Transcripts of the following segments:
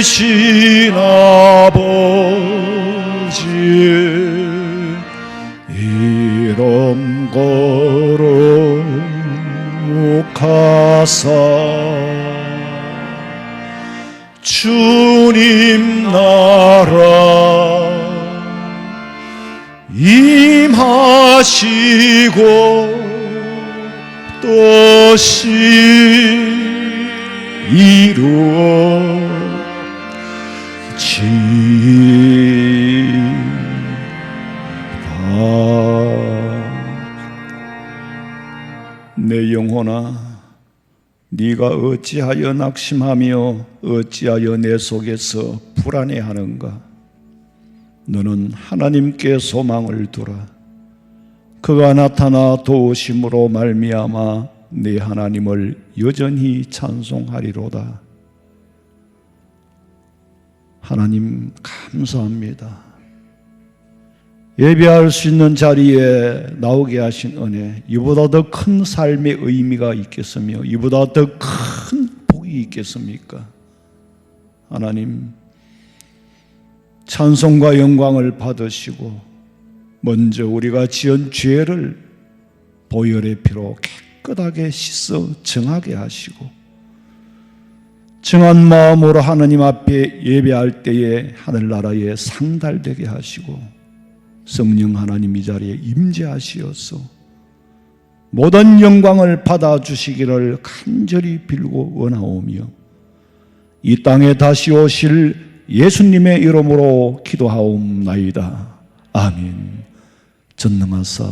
크신 아버지 이름 거룩하사 주님 나라 임하시고 뜻이 이루어지라. 내 영혼아, 네가 어찌하여 낙심하며 어찌하여 내 속에서 불안해하는가? 너는 하나님께 소망을 두라. 그가 나타나 도우심으로 말미암아 네 하나님을 여전히 찬송하리로다. 하나님 감사합니다. 예배할 수 있는 자리에 나오게 하신 은혜, 이보다 더 큰 삶의 의미가 있겠으며 이보다 더 큰 복이 있겠습니까? 하나님, 찬송과 영광을 받으시고 먼저 우리가 지은 죄를 보혈의 피로 깨끗하게 씻어 정하게 하시고 정한 마음으로 하나님 앞에 예배할 때에 하늘나라에 상달되게 하시고 성령 하나님 이 자리에 임재하시어서 모든 영광을 받아주시기를 간절히 빌고 원하오며 이 땅에 다시 오실 예수님의 이름으로 기도하옵나이다. 아멘. 전능하사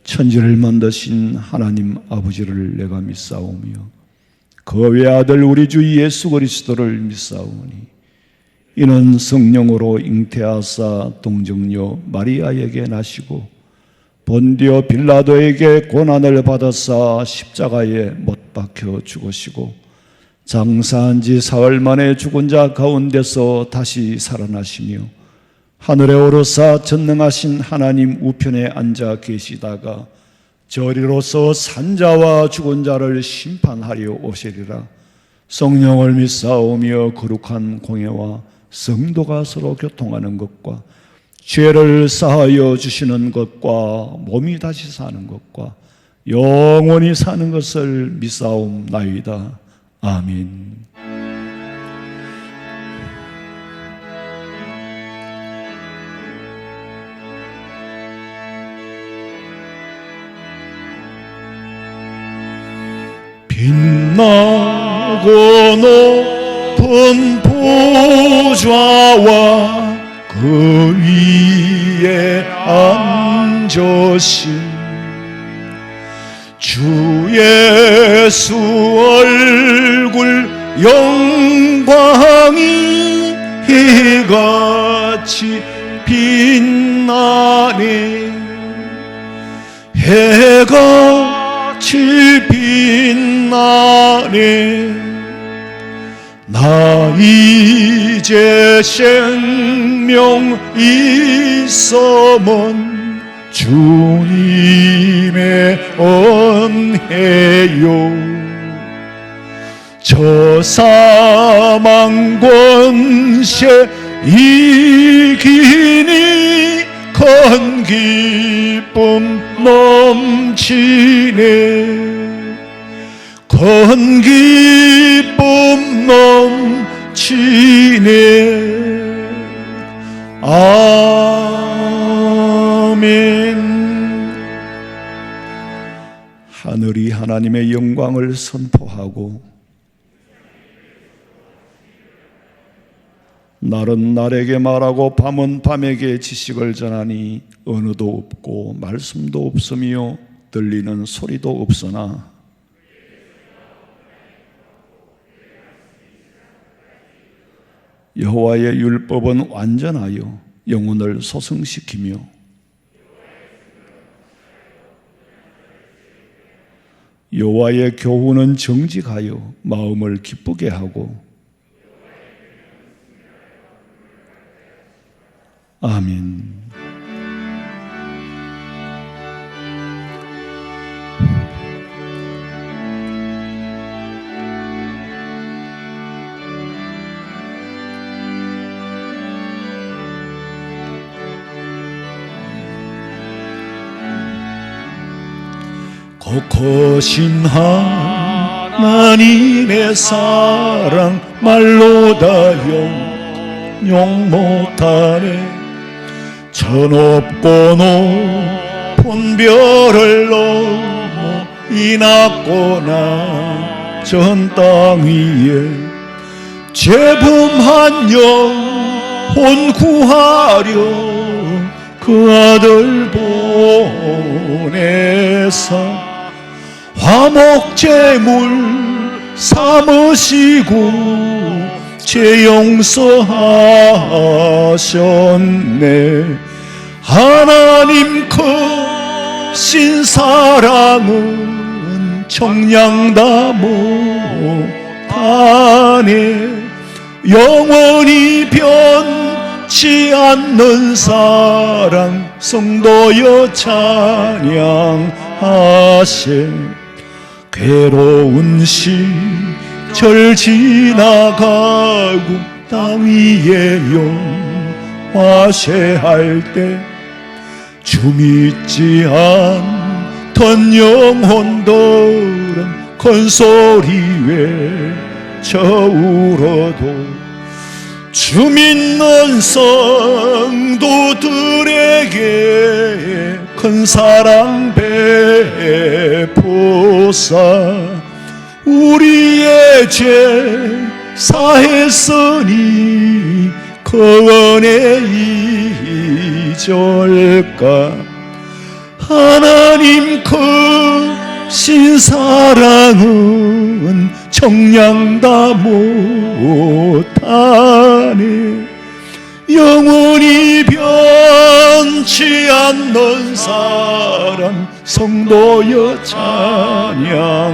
천지를 만드신 하나님 아버지를 내가 믿사오며 그 외아들 우리 주 예수 그리스도를 믿사오니 이는 성령으로 잉태하사 동정녀 마리아에게 나시고 본디오 빌라도에게 고난을 받아사 십자가에 못 박혀 죽으시고 장사한 지 사흘 만에 죽은 자 가운데서 다시 살아나시며 하늘에 오르사 전능하신 하나님 우편에 앉아 계시다가 저리로서 산자와 죽은 자를 심판하려 오시리라. 성령을 믿사오며 거룩한 공예와 성도가 서로 교통하는 것과 죄를 사하여 주시는 것과 몸이 다시 사는 것과 영원히 사는 것을 믿사옵나이다. 아멘. 빛나고 높은 보좌와 그 위에 앉으신 주 예수 얼굴 영광이 해같이 빛나네. 해같이 빛나네. 나 이제 생명 있음은 주님의 은혜요. 저 사망 권세 이기니 큰 기쁨 넘치네. 큰 기쁨 넘치네. 아멘. 하늘이 하나님의 영광을 선포하고 날은 날에게 말하고 밤은 밤에게 지식을 전하니 언어도 없고 말씀도 없으며 들리는 소리도 없으나 여호와의 율법은 완전하여 영혼을 소성시키며 여호와의 교훈은 정직하여 마음을 기쁘게 하고 아멘. 더 크신 하나님의 사랑 말로 다 영영 못하네. 저 높고 높은 별을 넘어 이 낮고 낮은 땅 위에 재범한 영혼 구하려 그 아들 보내사 화목제물 삼으시고 죄 용서하셨네. 하나님 크신 사랑은 청량다 못하네. 영원히 변치 않는 사랑 성도여 찬양하세. 괴로운 시절 지나가고 땅 위에 영화쇠할 때 주 믿지 않던 영혼들은 큰 소리 외쳐 울어도 주 믿는 성도들에게 큰 사랑 베푸사 우리의 죄 사했으니 그 은혜 잊을까. 하나님 크신 사랑은 청량다 못하네. 영원히 변치 않는 사랑 성도여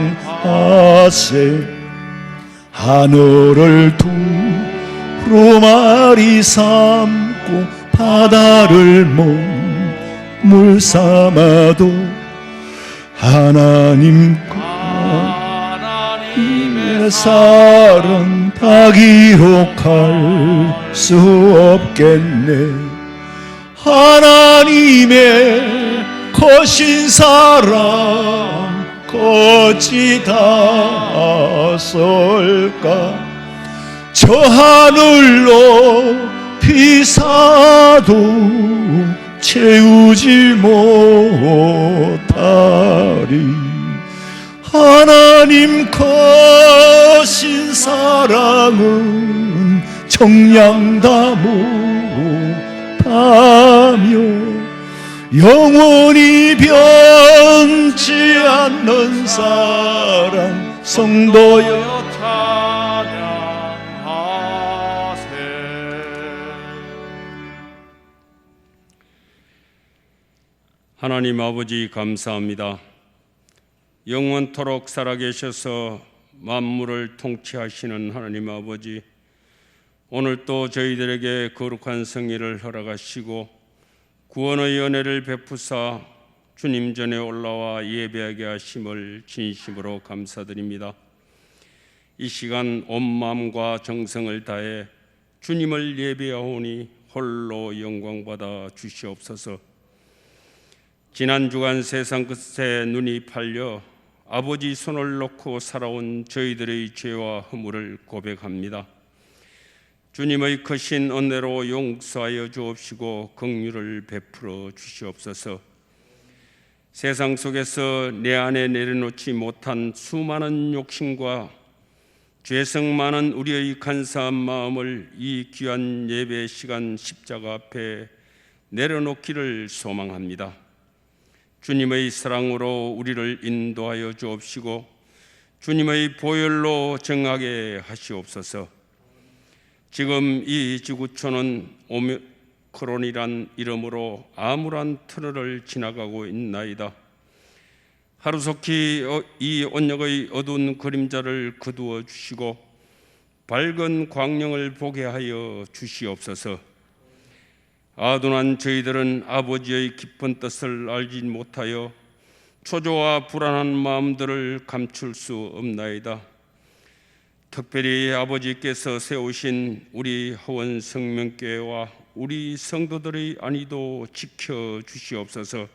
찬양하세. 하늘을 두루마리 삼고 바다를 물 삼아도 하나님의 사랑 다 기록할 수 없겠네. 하나님의 크신 사랑 어찌 다 쓸까. 저 하늘로 비사도 채우지 못하리. 하나님 크신 사랑은 청량다 못하며 영원히 변치 않는 사랑 성도여 찬양하세. 하나님 아버지 감사합니다. 영원토록 살아계셔서 만물을 통치하시는 하나님 아버지, 오늘 또 저희들에게 거룩한 성회를 허락하시고 구원의 연회를 베푸사 주님 전에 올라와 예배하게 하심을 진심으로 감사드립니다. 이 시간 온 마음과 정성을 다해 주님을 예배하오니 홀로 영광받아 주시옵소서. 지난 주간 세상 끝에 눈이 팔려 아버지 손을 놓고 살아온 저희들의 죄와 허물을 고백합니다. 주님의 크신 은혜로 용서하여 주옵시고 긍휼을 베풀어 주시옵소서. 세상 속에서 내 안에 내려놓지 못한 수많은 욕심과 죄성 많은 우리의 간사한 마음을 이 귀한 예배 시간 십자가 앞에 내려놓기를 소망합니다. 주님의 사랑으로 우리를 인도하여 주옵시고 주님의 보혈로 정하게 하시옵소서. 지금 이 지구촌은 오미크론이란 이름으로 암울한 터널을 지나가고 있나이다. 하루속히 이 언역의 어두운 그림자를 거두어 주시고 밝은 광명을 보게 하여 주시옵소서. 아둔한 저희들은 아버지의 깊은 뜻을 알지 못하여 초조와 불안한 마음들을 감출 수 없나이다. 특별히 아버지께서 세우신 우리 하원 성명교회와 우리 성도들의 안위도 지켜 주시옵소서.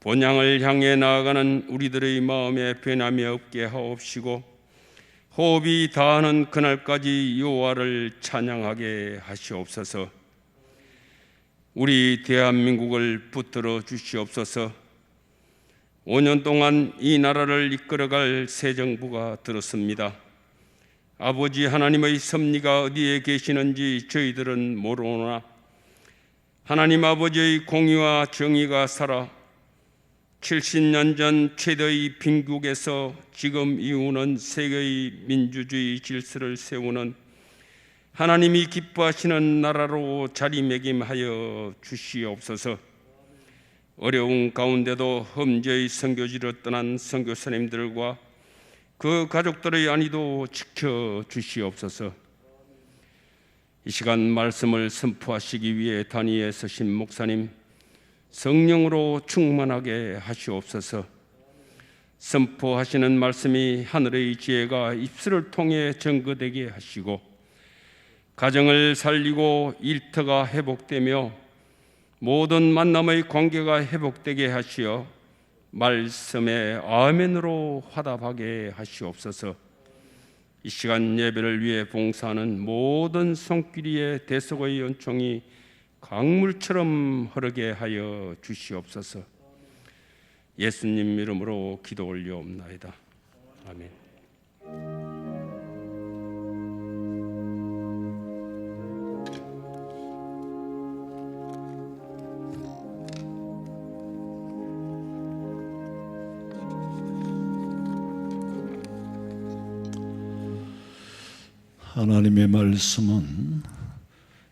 본향을 향해 나아가는 우리들의 마음에 변함이 없게 하옵시고 호흡이 다하는 그날까지 여호와를 찬양하게 하시옵소서. 우리 대한민국을 붙들어 주시옵소서. 5년 동안 이 나라를 이끌어갈 새 정부가 들었습니다. 아버지 하나님의 섭리가 어디에 계시는지 저희들은 모르오나 하나님 아버지의 공의와 정의가 살아 70년 전 최대의 빈국에서 지금 이후는 세계의 민주주의 질서를 세우는 하나님이 기뻐하시는 나라로 자리매김하여 주시옵소서. 어려운 가운데도 험지의 선교지로 떠난 선교사님들과 그 가족들의 안위도 지켜주시옵소서. 이 시간 말씀을 선포하시기 위해 단위에 서신 목사님 성령으로 충만하게 하시옵소서. 선포하시는 말씀이 하늘의 지혜가 입술을 통해 증거되게 하시고 가정을 살리고 일터가 회복되며 모든 만남의 관계가 회복되게 하시어 말씀에 아멘으로 화답하게 하시옵소서. 이 시간 예배를 위해 봉사하는 모든 손길이의 대속의 연총이 강물처럼 흐르게 하여 주시옵소서. 예수님 이름으로 기도 올려옵나이다. 아멘. 하나님의 말씀은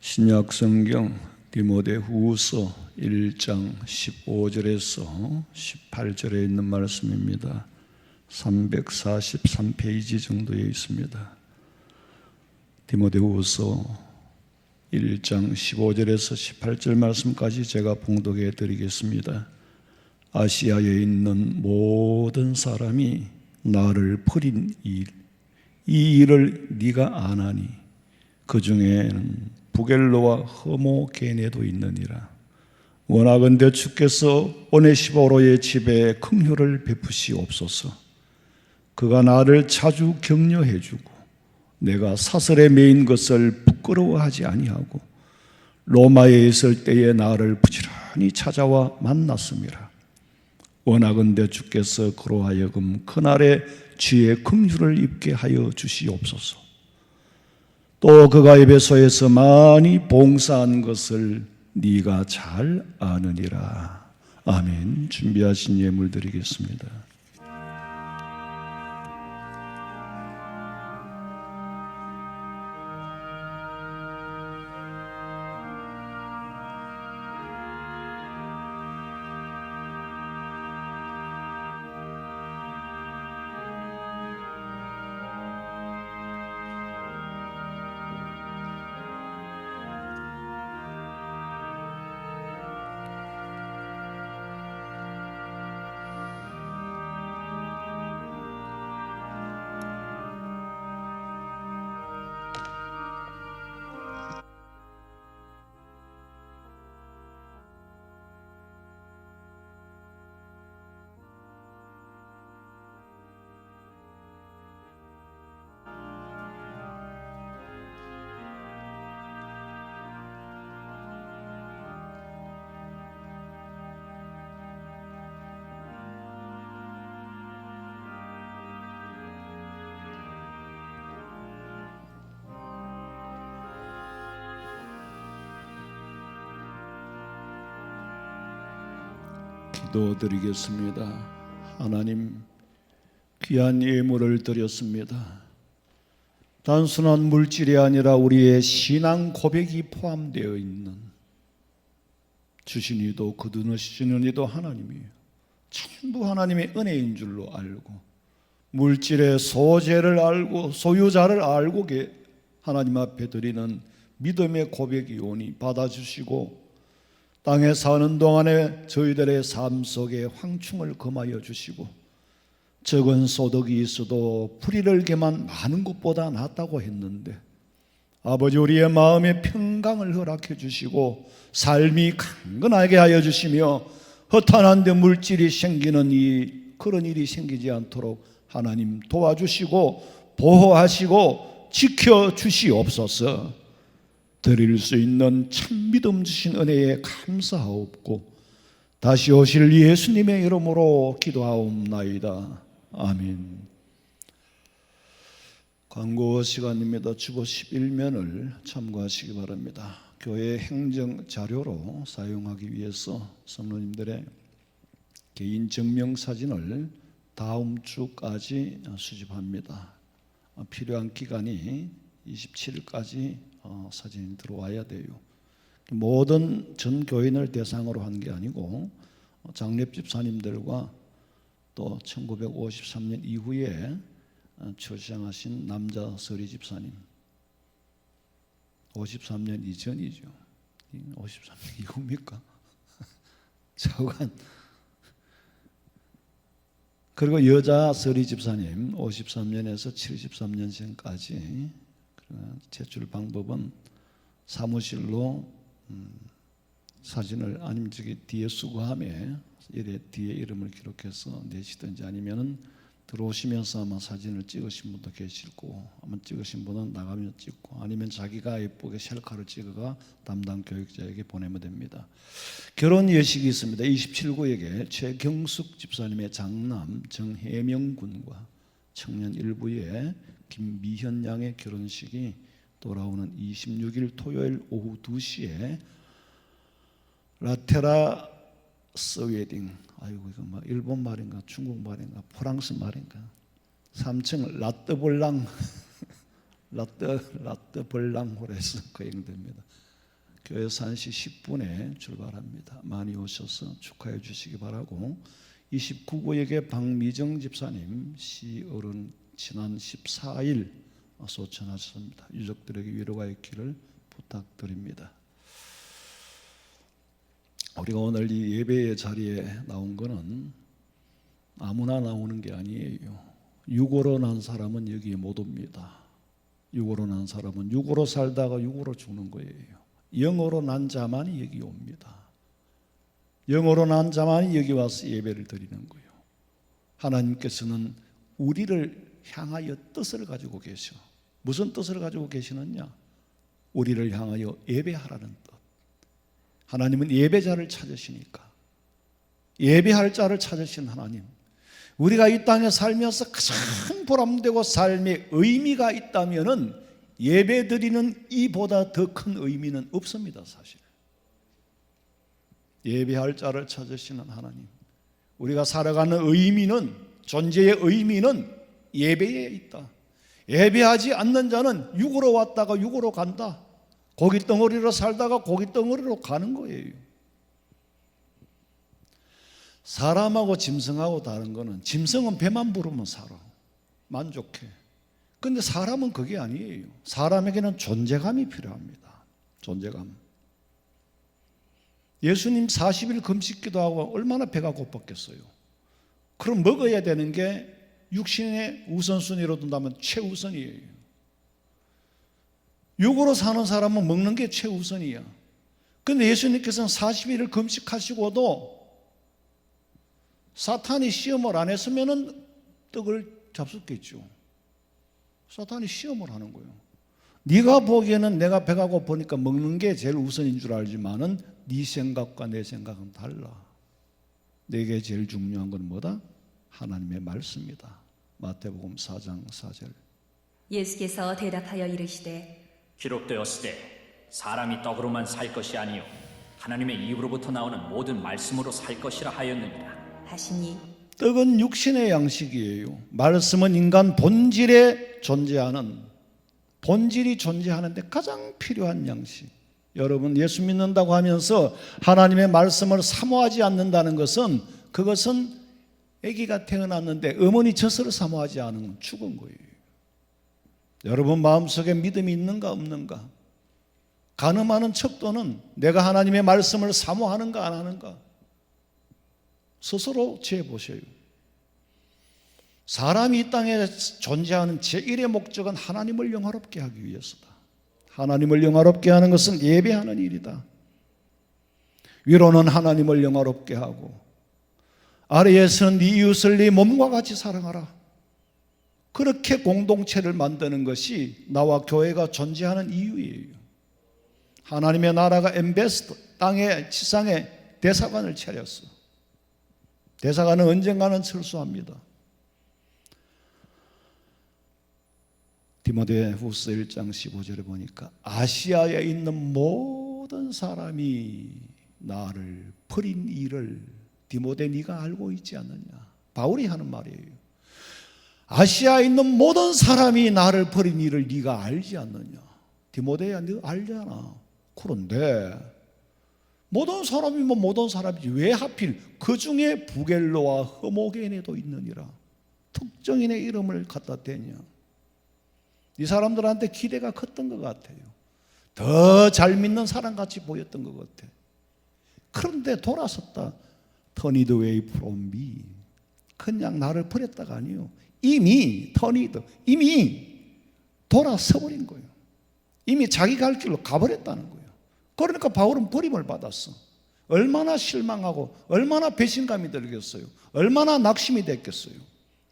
신약성경 디모데후서 1장 15절에서 18절에 있는 말씀입니다. 343페이지 정도에 있습니다. 디모데후서 1장 15절에서 18절 말씀까지 제가 봉독해 드리겠습니다. 아시아에 있는 모든 사람이 나를 버린 이 일을 네가 아나니 그 중에는 부겔로와 허모게네도 있느니라. 원하건대 주께서 오네시보로의 집에 긍휼을 베푸시옵소서. 그가 나를 자주 격려해 주고 내가 사슬에 매인 것을 부끄러워하지 아니하고 로마에 있을 때에 나를 부지런히 찾아와 만났음이라. 원하건대 주께서 그로 하여금 그날에 주의 긍휼을 입게 하여 주시옵소서. 또 그가 에베소에서 많이 봉사한 것을 네가 잘 아느니라. 아멘. 준비하신 예물 드리겠습니다. 기도드리겠습니다. 하나님, 귀한 예물을 드렸습니다. 단순한 물질이 아니라 우리의 신앙 고백이 포함되어 있는, 주신 이도 거두시는 이도 하나님이에요. 전부 하나님의 은혜인 줄로 알고 물질의 소재를 알고 소유자를 알고 하나님 앞에 드리는 믿음의 고백이 오니 받아주시고 땅에 사는 동안에 저희들의 삶 속에 황충을 금하여 주시고 적은 소득이 있어도 불의를 겸한 많은 것보다 낫다고 했는데 아버지 우리의 마음에 평강을 허락해 주시고 삶이 강건하게 하여 주시며 허탄한데 물질이 생기는 그런 일이 생기지 않도록 하나님 도와주시고 보호하시고 지켜주시옵소서. 드릴 수 있는 참 믿음 주신 은혜에 감사하옵고 다시 오실 예수님의 이름으로 기도하옵나이다. 아멘. 광고 시간입니다. 주보 11면을 참고하시기 바랍니다. 교회 행정 자료로 사용하기 위해서 성도님들의 개인 증명 사진을 다음 주까지 수집합니다. 필요한 기간이 27일까지 사진이 들어와야 돼요. 모든 전 교인을 대상으로 한 게 아니고 장례 집사님들과 또 1953년 이후에 출생하신 남자 서리 집사님, 53년 이전이죠. 53년 이후입니까? 저간. 그리고 여자 서리 집사님 53년에서 73년생까지. 제출 방법은 사무실로 사진을 아니면 저기 뒤에 수거함에 뒤에 이름을 기록해서 내시든지 아니면은 들어오시면서 아마 사진을 찍으신 분도 계실 거고 아마 찍으신 분은 나가면 찍고 아니면 자기가 예쁘게 셀카를 찍어가 담당 교육자에게 보내면 됩니다. 결혼 예식이 있습니다. 27구에게 최경숙 집사님의 장남 정혜명 군과 청년 일부의 김미현 양의 결혼식이 돌아오는 26일 토요일 오후 2시에 라테라 스웨딩, 아이고 이거 뭐 일본 말인가 중국 말인가 프랑스 말인가 3층 라뜨볼랑 라뜨볼랑홀에서 거행됩니다. 교회에서 1시 10분에 출발합니다. 많이 오셔서 축하해 주시기 바라고 29구에게 박미정 집사님 시어른 지난 14일 소천하셨습니다. 유족들에게 위로가 있기를 부탁드립니다. 우리가 오늘 이 예배의 자리에 나온 것은 아무나 나오는 게 아니에요. 육으로 난 사람은 여기에 못 옵니다. 육으로 난 사람은 육으로 살다가 육으로 죽는 거예요. 영으로 난 자만이 여기 옵니다. 영으로 난 자만이 여기 와서 예배를 드리는 거예요. 하나님께서는 우리를 향하여 뜻을 가지고 계셔. 무슨 뜻을 가지고 계시느냐? 우리를 향하여 예배하라는 뜻. 하나님은 예배자를 찾으시니까 예배할 자를 찾으신 하나님. 우리가 이 땅에 살면서 가장 보람되고 삶의 의미가 있다면은 예배 드리는 이보다 더 큰 의미는 없습니다. 사실 예배할 자를 찾으시는 하나님. 우리가 살아가는 의미는 존재의 의미는 예배에 있다. 예배하지 않는 자는 육으로 왔다가 육으로 간다. 고깃덩어리로 살다가 고깃덩어리로 가는 거예요. 사람하고 짐승하고 다른 거는 짐승은 배만 부르면 살아. 만족해. 근데 사람은 그게 아니에요. 사람에게는 존재감이 필요합니다. 존재감. 예수님 40일 금식 기도하고 얼마나 배가 고팠겠어요. 그럼 먹어야 되는 게 육신의 우선순위로 둔다면 최우선이에요. 육으로 사는 사람은 먹는 게 최우선이야. 그런데 예수님께서는 40일을 금식하시고도 사탄이 시험을 안 했으면 떡을 잡숫겠죠. 사탄이 시험을 하는 거예요. 네가 보기에는 내가 배가 고프니까 먹는 게 제일 우선인 줄 알지만은 네 생각과 내 생각은 달라. 내게 제일 중요한 건 뭐다? 하나님의 말씀이다. 마태복음 4장 4절. 예수께서 대답하여 이르시되 기록되었으되 사람이 떡으로만 살 것이 아니요 하나님의 입으로부터 나오는 모든 말씀으로 살 것이라 하였느니라 하시니 떡은 육신의 양식이에요. 말씀은 인간 본질에 존재하는, 본질이 존재하는데 가장 필요한 양식. 여러분 예수 믿는다고 하면서 하나님의 말씀을 사모하지 않는다는 것은 그것은 아기가 태어났는데 어머니 젖을 사모하지 않은 건 죽은 거예요. 여러분 마음속에 믿음이 있는가 없는가? 간음하는 척도는 내가 하나님의 말씀을 사모하는가 안 하는가? 스스로 재보셔요. 사람이 이 땅에 존재하는 제1의 목적은 하나님을 영화롭게 하기 위해서다. 하나님을 영화롭게 하는 것은 예배하는 일이다. 위로는 하나님을 영화롭게 하고 아래에서는 네 이웃을 네 몸과 같이 사랑하라. 그렇게 공동체를 만드는 것이 나와 교회가 존재하는 이유예요. 하나님의 나라가 엠베스더, 땅에 지상에 대사관을 차렸어. 대사관은 언젠가는 철수합니다. 디모데후서 1장 15절에 보니까 아시아에 있는 모든 사람이 나를 버린 일을 디모데 네가 알고 있지 않느냐. 바울이 하는 말이에요. 아시아에 있는 모든 사람이 나를 버린 일을 네가 알지 않느냐. 디모데야, 너 알잖아. 그런데 모든 사람이면 모든 사람이지 왜 하필 그 중에 부겔로와 허모게네도 있느니라. 특정인의 이름을 갖다 대냐. 이 사람들한테 기대가 컸던 것 같아요. 더 잘 믿는 사람같이 보였던 것 같아. 그런데 돌아섰다. Turn it away from me. 그냥 나를 버렸다가 아니요. 이미 돌아서 버린 거예요. 이미 자기 갈 길로 가버렸다는 거예요. 그러니까 바울은 버림을 받았어. 얼마나 실망하고 얼마나 배신감이 들겠어요. 얼마나 낙심이 됐겠어요.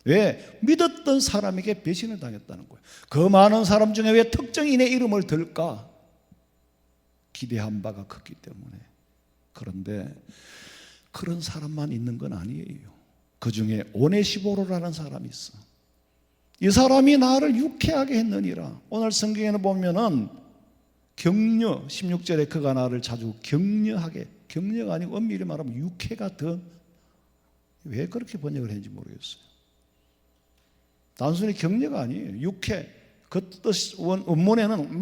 왜? 믿었던 사람에게 배신을 당했다는 거예요. 그 많은 사람 중에 왜 특정인의 이름을 들까? 기대한 바가 컸기 때문에. 그런데 그런 사람만 있는 건 아니에요. 그 중에 오네시보로라는 사람이 있어. 이 사람이 나를 유쾌하게 했느니라. 오늘 성경에는 보면은 격려, 16절에 그가 나를 자주 격려하게, 격려가 아니고 엄밀히 말하면 유쾌가 더, 왜 그렇게 번역을 했는지 모르겠어요. 단순히 격려가 아니에요. 유쾌. 그 뜻 원문에는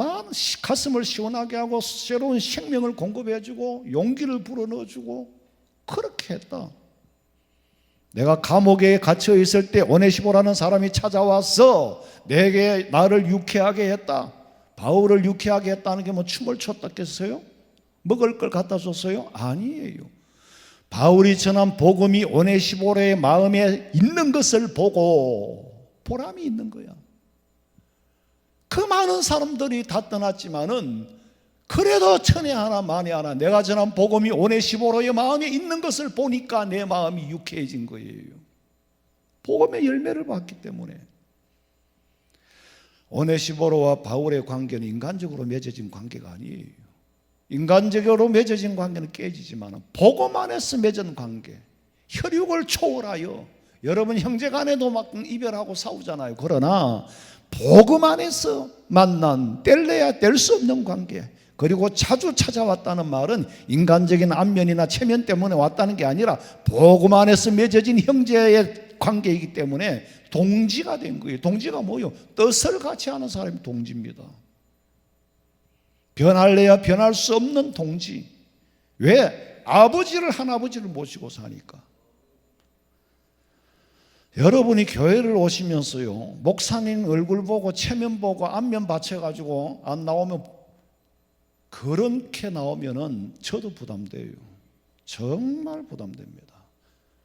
가슴을 시원하게 하고 새로운 생명을 공급해주고 용기를 불어넣어주고 그렇게 했다. 내가 감옥에 갇혀 있을 때 오네시보라는 사람이 찾아와서 내게 나를 유쾌하게 했다. 바울을 유쾌하게 했다는 게 뭐 춤을 췄다겠어요? 먹을 걸 갖다 줬어요? 아니에요. 바울이 전한 복음이 오네시보로의 마음에 있는 것을 보고 보람이 있는 거야. 그 많은 사람들이 다 떠났지만은 그래도 천에 하나 만에 하나 내가 전한 복음이 오네시보로의 마음에 있는 것을 보니까 내 마음이 유쾌해진 거예요. 복음의 열매를 봤기 때문에. 오네시보로와 바울의 관계는 인간적으로 맺어진 관계가 아니에요. 인간적으로 맺어진 관계는 깨지지만 복음 안에서 맺은 관계, 혈육을 초월하여 여러분 형제간에도 막 이별하고 싸우잖아요. 그러나 복음 안에서 만난 뗄래야 뗄 수 없는 관계, 그리고 자주 찾아왔다는 말은 인간적인 안면이나 체면 때문에 왔다는 게 아니라 복음 안에서 맺어진 형제의 관계이기 때문에 동지가 된 거예요. 동지가 뭐예요? 뜻을 같이 하는 사람이 동지입니다. 변할래야 변할 수 없는 동지. 왜? 한 아버지를 모시고 사니까. 여러분이 교회를 오시면서요, 목사님 얼굴 보고 체면 보고 안면 받쳐가지고 안 나오면, 그렇게 나오면은 저도 부담돼요. 정말 부담됩니다.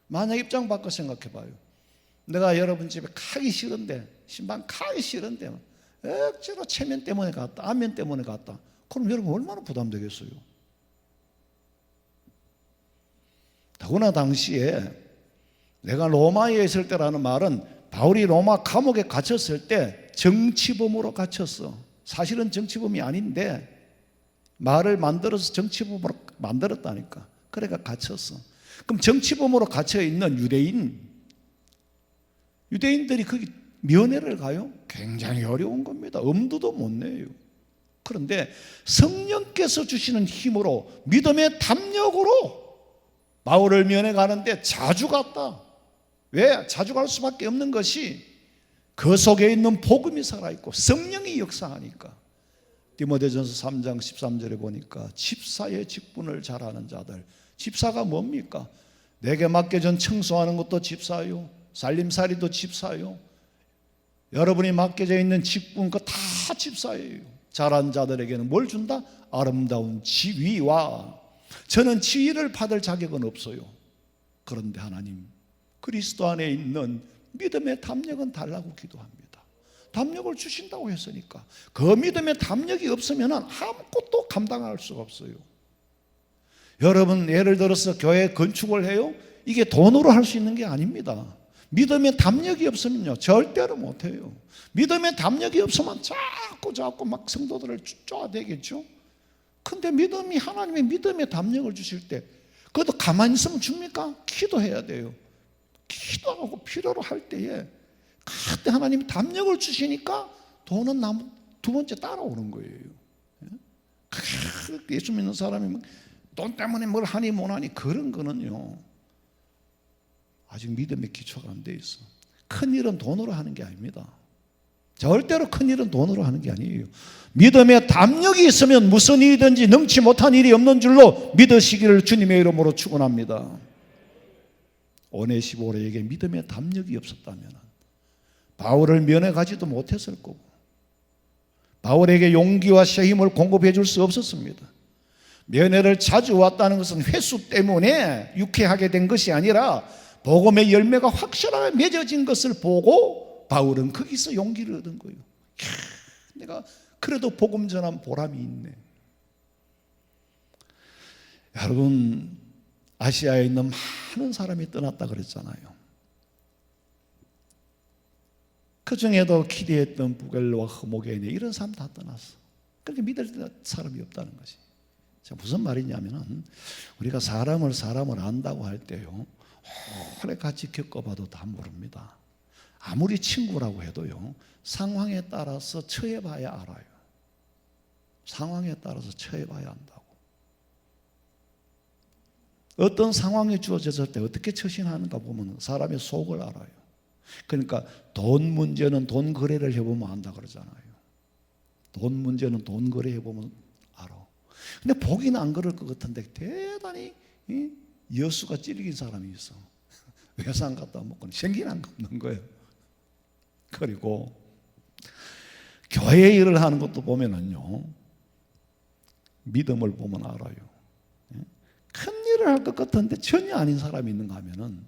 만약 입장 바꿔 생각해 봐요. 내가 여러분 집에 가기 싫은데, 신방 가기 싫은데 억지로 체면 때문에 갔다, 안면 때문에 갔다. 그럼 여러분 얼마나 부담되겠어요? 더구나 당시에 내가 로마에 있을 때라는 말은 바울이 로마 감옥에 갇혔을 때 정치범으로 갇혔어. 사실은 정치범이 아닌데 말을 만들어서 정치범으로 만들었다니까. 그래가 갇혔어. 그럼 정치범으로 갇혀 있는 유대인들이 거기 면회를 가요? 굉장히 어려운 겁니다. 엄두도 못 내요. 그런데 성령께서 주시는 힘으로 믿음의 담력으로 바울을 면회 가는데 자주 갔다. 왜? 자주 갈 수밖에 없는 것이 그 속에 있는 복음이 살아있고 성령이 역사하니까. 디모데전서 3장 13절에 보니까 집사의 직분을 잘하는 자들. 집사가 뭡니까? 내게 맡겨진 청소하는 것도 집사요, 살림살이도 집사요, 여러분이 맡겨져 있는 직분 그거 다 집사예요. 잘한 자들에게는 뭘 준다? 아름다운 지위와, 저는 지위를 받을 자격은 없어요. 그런데 하나님, 그리스도 안에 있는 믿음의 담력은 달라고 기도합니다. 담력을 주신다고 했으니까 그 믿음의 담력이 없으면 아무것도 감당할 수가 없어요. 여러분 예를 들어서 교회 건축을 해요. 이게 돈으로 할 수 있는 게 아닙니다. 믿음의 담력이 없으면요 절대로 못해요. 믿음의 담력이 없으면 자꾸 막 성도들을 쫓아대겠죠. 근데 믿음이, 하나님의 믿음의 담력을 주실 때 그것도 가만히 있으면 줍니까? 기도해야 돼요. 기도하고 필요로 할 때에 그때 하나님이 담력을 주시니까 돈은 두 번째 따라오는 거예요. 예수 믿는 사람이 돈 때문에 뭘 하니 뭐하니 그런 거는요 아직 믿음의 기초가 안 돼 있어. 큰일은 돈으로 하는 게 아닙니다. 절대로 큰일은 돈으로 하는 게 아니에요. 믿음의 담력이 있으면 무슨 일이든지 능치 못한 일이 없는 줄로 믿으시기를 주님의 이름으로 축원합니다. 오네시모로에게 믿음의 담력이 없었다면 바울을 면회가지도 못했을 거고 바울에게 용기와 힘을 공급해 줄 수 없었습니다. 면회를 자주 왔다는 것은 횟수 때문에 유쾌하게 된 것이 아니라 복음의 열매가 확실하게 맺어진 것을 보고 바울은 거기서 용기를 얻은 거예요. 내가 그래도 복음 전한 보람이 있네. 여러분, 아시아에 있는 많은 사람이 떠났다 그랬잖아요. 그 중에도 기대했던 부겔로와 흐모게네 이런 사람 다 떠났어. 그렇게 믿을 사람이 없다는 것이. 무슨 말이냐면은 우리가 사람을 안다고 할 때요 오래 같이 겪어봐도 다 모릅니다. 아무리 친구라고 해도요 상황에 따라서 처해봐야 알아요. 상황에 따라서 처해봐야 한다고. 어떤 상황이 주어졌을 때 어떻게 처신하는가 보면 사람의 속을 알아요. 그러니까 돈 문제는 돈 거래를 해보면 안다 그러잖아요. 돈 문제는 돈 거래 해보면 알아. 근데 보기는 안 그럴 것 같은데 대단히 여수가 찔긴 사람이 있어. 외상 갖다 먹고 생긴 안 갚는 거예요. 그리고 교회 일을 하는 것도 보면은요 믿음을 보면 알아요. 큰 일을 할 것 같은데 전혀 아닌 사람이 있는가 하면은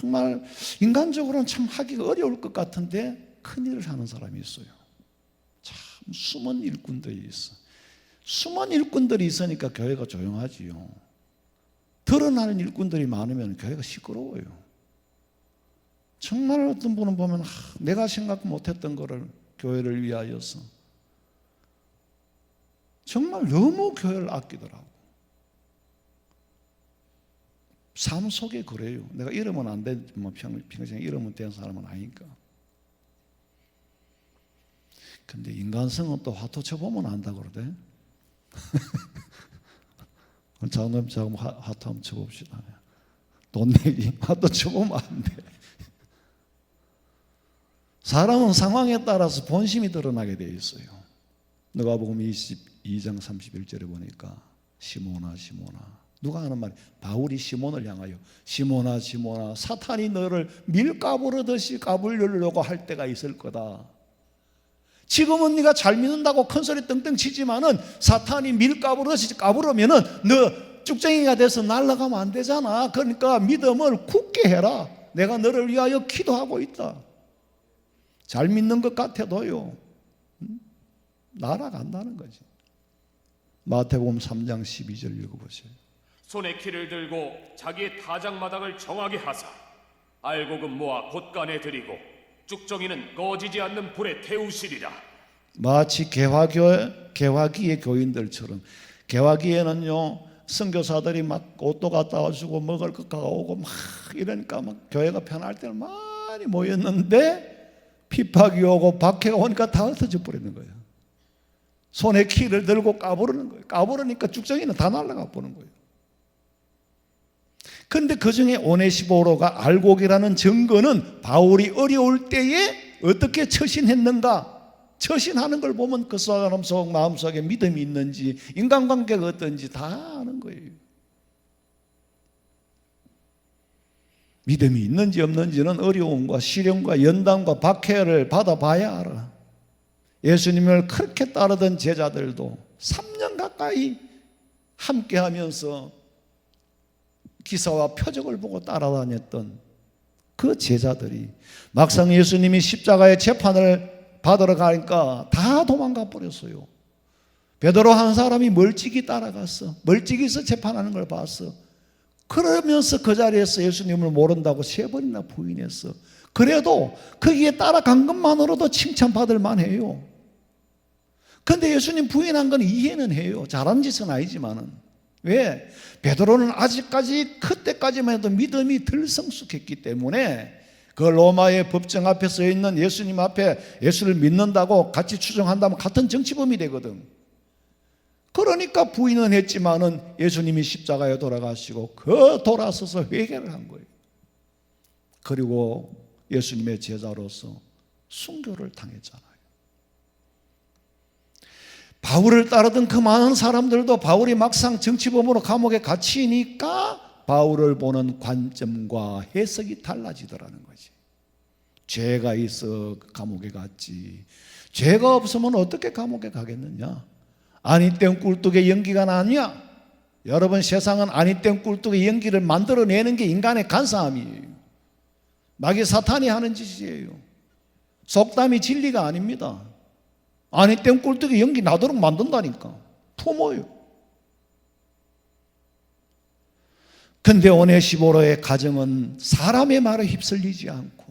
정말 인간적으로는 참 하기가 어려울 것 같은데 큰 일을 하는 사람이 있어요. 참 숨은 일꾼들이 있어. 숨은 일꾼들이 있으니까 교회가 조용하지요. 드러나는 일꾼들이 많으면 교회가 시끄러워요. 정말 어떤 분은 보면 내가 생각 못했던 거를 교회를 위하여서 정말 너무 교회를 아끼더라고. 삶 속에 그래요. 내가 이러면 안 되지만 평생 이러면 된 사람은 아니니까. 근데 인간성은 또 화투 쳐보면 안다 그러대. 장님 화투 한번 쳐봅시다. 돈 내기 화투 쳐보면 안 돼. 사람은 상황에 따라서 본심이 드러나게 돼 있어요. 누가복음 22장 31절에 보니까 시몬아 누가 하는 말이 바울이 시몬을 향하여 시몬아 사탄이 너를 밀가부르듯이 까불려고 할 때가 있을 거다. 지금은 네가 잘 믿는다고 큰소리 떵떵 치지만은 사탄이 밀가부르듯이 까부르면은 너 쭉쟁이가 돼서 날아가면 안 되잖아. 그러니까 믿음을 굳게 해라. 내가 너를 위하여 기도하고 있다. 잘 믿는 것 같아도요 날아간다는 거지. 마태복음 3장 12절 읽어보세요. 손에 키를 들고 자기의 타작마당을 정하게 하사 알곡은 모아 곳간에 들이고 쭉정이는 꺼지지 않는 불에 태우시리라. 마치 개화기의 교인들처럼 개화기에는요 선교사들이 막 옷도 갖다 와주고 먹을 것 가오고 막 이러니까 막 교회가 편할 때는 많이 모였는데 핍박이 오고 박해가 오니까 다 흩어져 버리는 거예요. 손에 키를 들고 까부르는 거예요. 까부르니까 쭉정이는 다 날아가 버는 거예요. 그런데 그 중에 오네시모로가 알곡이라는 증거는 바울이 어려울 때에 어떻게 처신했는가, 처신하는 걸 보면 그 사람 속 마음속에 믿음이 있는지 인간관계가 어떤지 다 아는 거예요. 믿음이 있는지 없는지는 어려움과 시련과 연단과 박해를 받아봐야 알아. 예수님을 그렇게 따르던 제자들도 3년 가까이 함께하면서 기사와 표적을 보고 따라다녔던 그 제자들이 막상 예수님이 십자가의 재판을 받으러 가니까 다 도망가 버렸어요. 베드로 한 사람이 멀찍이 따라갔어. 멀찍이서 재판하는 걸 봤어. 그러면서 그 자리에서 예수님을 모른다고 3번이나 부인했어. 그래도 거기에 따라간 것만으로도 칭찬받을 만해요. 근데 예수님 부인한 건 이해는 해요. 잘한 짓은 아니지만은. 왜? 베드로는 아직까지 그때까지만 해도 믿음이 덜 성숙했기 때문에 그 로마의 법정 앞에 서 있는 예수님 앞에 예수를 믿는다고 같이 추정한다면 같은 정치범이 되거든. 그러니까 부인은 했지만은 예수님이 십자가에 돌아가시고 그 돌아서서 회개를 한 거예요. 그리고 예수님의 제자로서 순교를 당했잖아요. 바울을 따르던 그 많은 사람들도 바울이 막상 정치범으로 감옥에 갇히니까 바울을 보는 관점과 해석이 달라지더라는 거지. 죄가 있어 감옥에 갔지. 죄가 없으면 어떻게 감옥에 가겠느냐? 아니땐 꿀뚝에 연기가 나냐? 여러분, 세상은 아니땐 꿀뚝에 연기를 만들어내는 게 인간의 간사함이에요. 마귀 사탄이 하는 짓이에요. 속담이 진리가 아닙니다. 아니땐 꿀뚝에 연기 나도록 만든다니까. 품어요. 근데 오네시모로의 가정은 사람의 말에 휩쓸리지 않고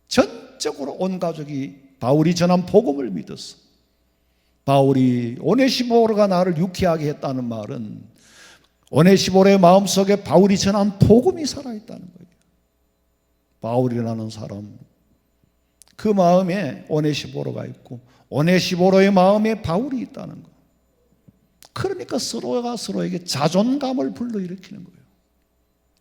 전적으로 온 가족이 바울이 전한 복음을 믿었어. 바울이 오네시모로가 나를 유쾌하게 했다는 말은 오네시모로의 마음속에 바울이 전한 복음이 살아있다는 거예요. 바울이라는 사람, 그 마음에 오네시모로가 있고 오네시모로의 마음에 바울이 있다는 거. 그러니까 서로가 서로에게 자존감을 불러일으키는 거예요.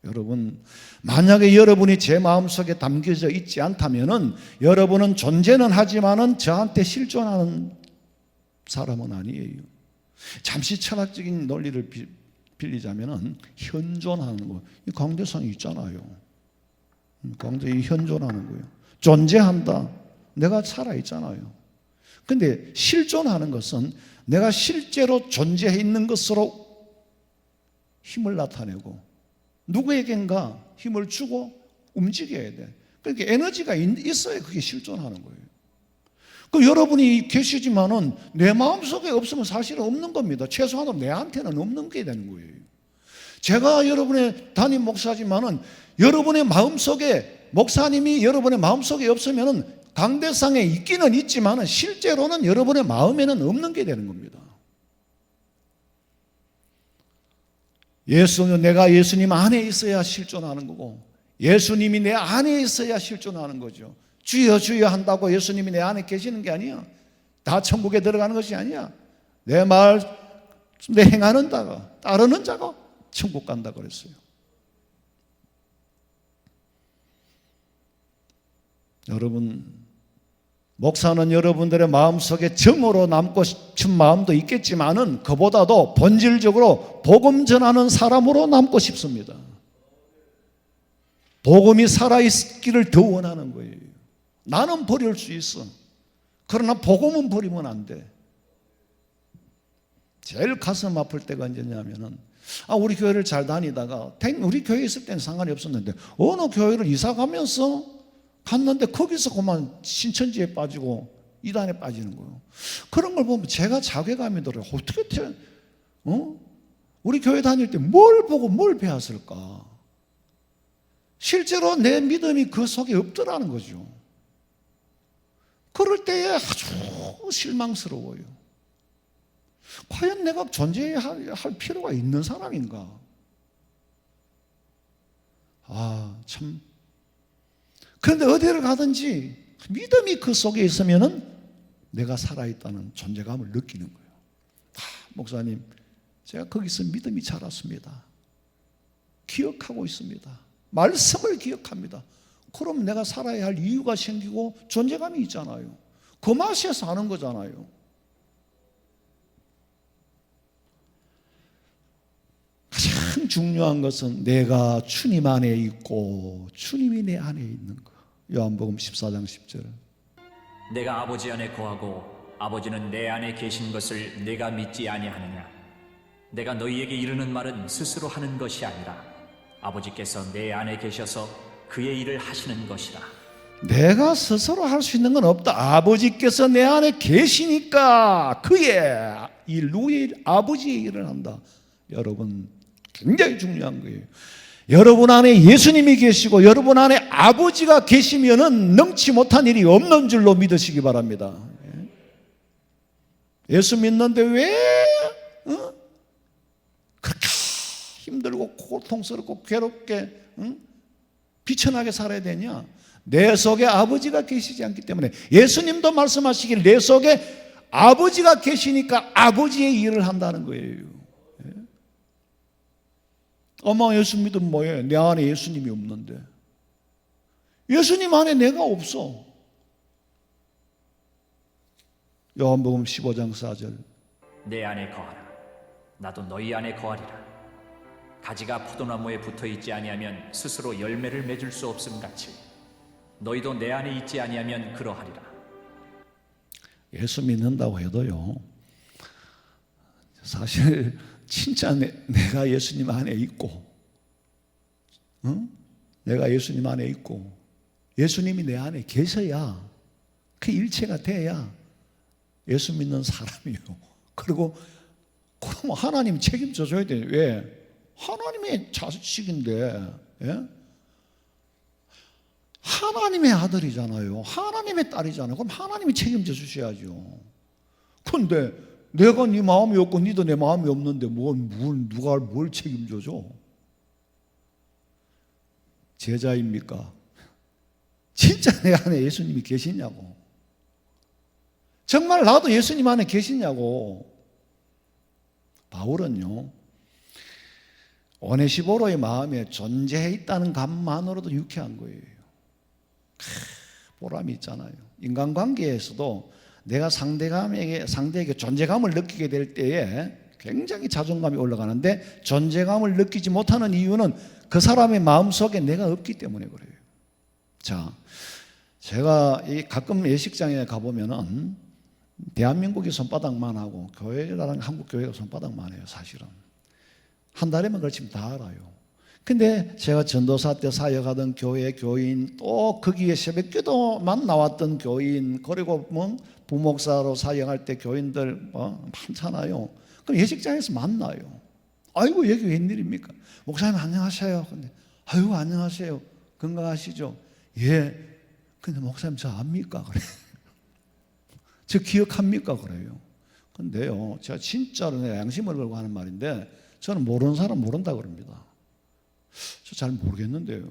여러분, 만약에 여러분이 제 마음속에 담겨져 있지 않다면은 여러분은 존재는 하지만은 저한테 실존하는 사람은 아니에요. 잠시 철학적인 논리를 빌리자면은 현존하는 거. 이 강대상이 있잖아요. 강대상이 현존하는 거예요. 존재한다. 내가 살아있잖아요. 근데 실존하는 것은 내가 실제로 존재해 있는 것으로 힘을 나타내고 누구에겐가 힘을 주고 움직여야 돼. 그러니까 에너지가 있어야 그게 실존하는 거예요. 그 여러분이 계시지만은 내 마음속에 없으면 사실은 없는 겁니다. 최소한으로 내한테는 없는 게 되는 거예요. 제가 여러분의 담임 목사지만은 여러분의 마음속에, 목사님이 여러분의 마음속에 없으면은 강대상에 있기는 있지만은 실제로는 여러분의 마음에는 없는 게 되는 겁니다. 내가 예수님 안에 있어야 실존하는 거고 예수님이 내 안에 있어야 실존하는 거죠. 주여 주여 한다고 예수님이 내 안에 계시는 게 아니야. 다 천국에 들어가는 것이 아니야. 내 말, 내 행하는 자가, 따르는 자가 천국 간다 그랬어요. 여러분, 목사는 여러분들의 마음속에 정으로 남고 싶은 마음도 있겠지만은 그보다도 본질적으로 복음 전하는 사람으로 남고 싶습니다. 복음이 살아있기를 더 원하는 거예요. 나는 버릴 수 있어. 그러나 복음은 버리면 안 돼. 제일 가슴 아플 때가 언제냐면은 우리 교회를 잘 다니다가 우리 교회에 있을 때는 상관이 없었는데 어느 교회를 이사 가면서 갔는데 거기서 그만 신천지에 빠지고 이단에 빠지는 거예요. 그런 걸 보면 제가 자괴감이 들어요. 어떻게 우리 교회 다닐 때 뭘 보고 뭘 배웠을까? 실제로 내 믿음이 그 속에 없더라는 거죠. 그럴 때에 아주 실망스러워요. 과연 내가 존재할 필요가 있는 사람인가? 참. 그런데 어디를 가든지 믿음이 그 속에 있으면은 내가 살아있다는 존재감을 느끼는 거예요. 목사님, 제가 거기서 믿음이 자랐습니다. 기억하고 있습니다. 말씀을 기억합니다. 그럼 내가 살아야 할 이유가 생기고 존재감이 있잖아요. 그 맛에 사는 거잖아요. 가장 중요한 것은 내가 주님 안에 있고 주님이 내 안에 있는 거. 요한복음 14장 10절. 내가 아버지 안에 거하고 아버지는 내 안에 계신 것을 내가 믿지 아니하느냐. 내가 너희에게 이르는 말은 스스로 하는 것이 아니라 아버지께서 내 안에 계셔서 그의 일을 하시는 것이라. 내가 스스로 할 수 있는 건 없다. 아버지께서 내 안에 계시니까 그의 일, 누구의 일? 아버지의 일을 한다. 여러분, 굉장히 중요한 거예요. 여러분 안에 예수님이 계시고 여러분 안에 아버지가 계시면은 능치 못한 일이 없는 줄로 믿으시기 바랍니다. 예수 믿는데 왜 그렇게 힘들고 고통스럽고 괴롭게 비천하게 살아야 되냐? 내 속에 아버지가 계시지 않기 때문에. 예수님도 말씀하시길 내 속에 아버지가 계시니까 아버지의 일을 한다는 거예요. 엄마 예수 믿으면 뭐예요? 내 안에 예수님이 없는데. 예수님 안에 내가 없어. 요한복음 15장 4절. 내 안에 거하라. 나도 너희 안에 거하리라. 가지가 포도나무에 붙어있지 아니하면 스스로 열매를 맺을 수 없음 같이 너희도 내 안에 있지 아니하면 그러하리라. 예수 믿는다고 해도요, 사실 진짜 내가 예수님 안에 있고, 내가 예수님 안에 있고 예수님이 내 안에 계셔야, 그 일체가 돼야 예수 믿는 사람이에요. 그리고 그럼 하나님 책임져 줘야 돼요. 왜? 하나님의 자식인데, 예? 하나님의 아들이잖아요. 하나님의 딸이잖아요. 그럼 하나님이 책임져 주셔야죠. 그런데 내가 네 마음이 없고 네도 내 마음이 없는데 누가 뭘 책임져 줘? 제자입니까? 진짜 내 안에 예수님이 계시냐고. 정말 나도 예수님 안에 계시냐고. 바울은요, 오네시보로의 마음에 존재해 있다는 감만으로도 유쾌한 거예요. 보람이 있잖아요. 인간관계에서도 내가 상대에게 존재감을 느끼게 될 때에 굉장히 자존감이 올라가는데, 존재감을 느끼지 못하는 이유는 그 사람의 마음속에 내가 없기 때문에 그래요. 자, 제가 가끔 예식장에 가보면은 대한민국이 손바닥만 하고 교회랑 한국 교회가 손바닥만 해요. 사실은 한 달에만 걸치면 다 알아요. 근데 제가 전도사 때 사역하던 교회 교인, 또 거기에 새벽기도만 나왔던 교인, 그리고 뭐 부목사로 사역할 때 교인들 많잖아요. 그럼 예식장에서 만나요. 아이고 여기 웬일입니까? 목사님 안녕하세요. 근데 아이고 안녕하세요. 건강하시죠? 예. 근데 목사님 저 압니까? 그래. 저 기억합니까? 그래요. 근데요, 제가 진짜로 내 양심을 걸고 하는 말인데, 저는 모르는 사람 모른다 그럽니다. 저 잘 모르겠는데요.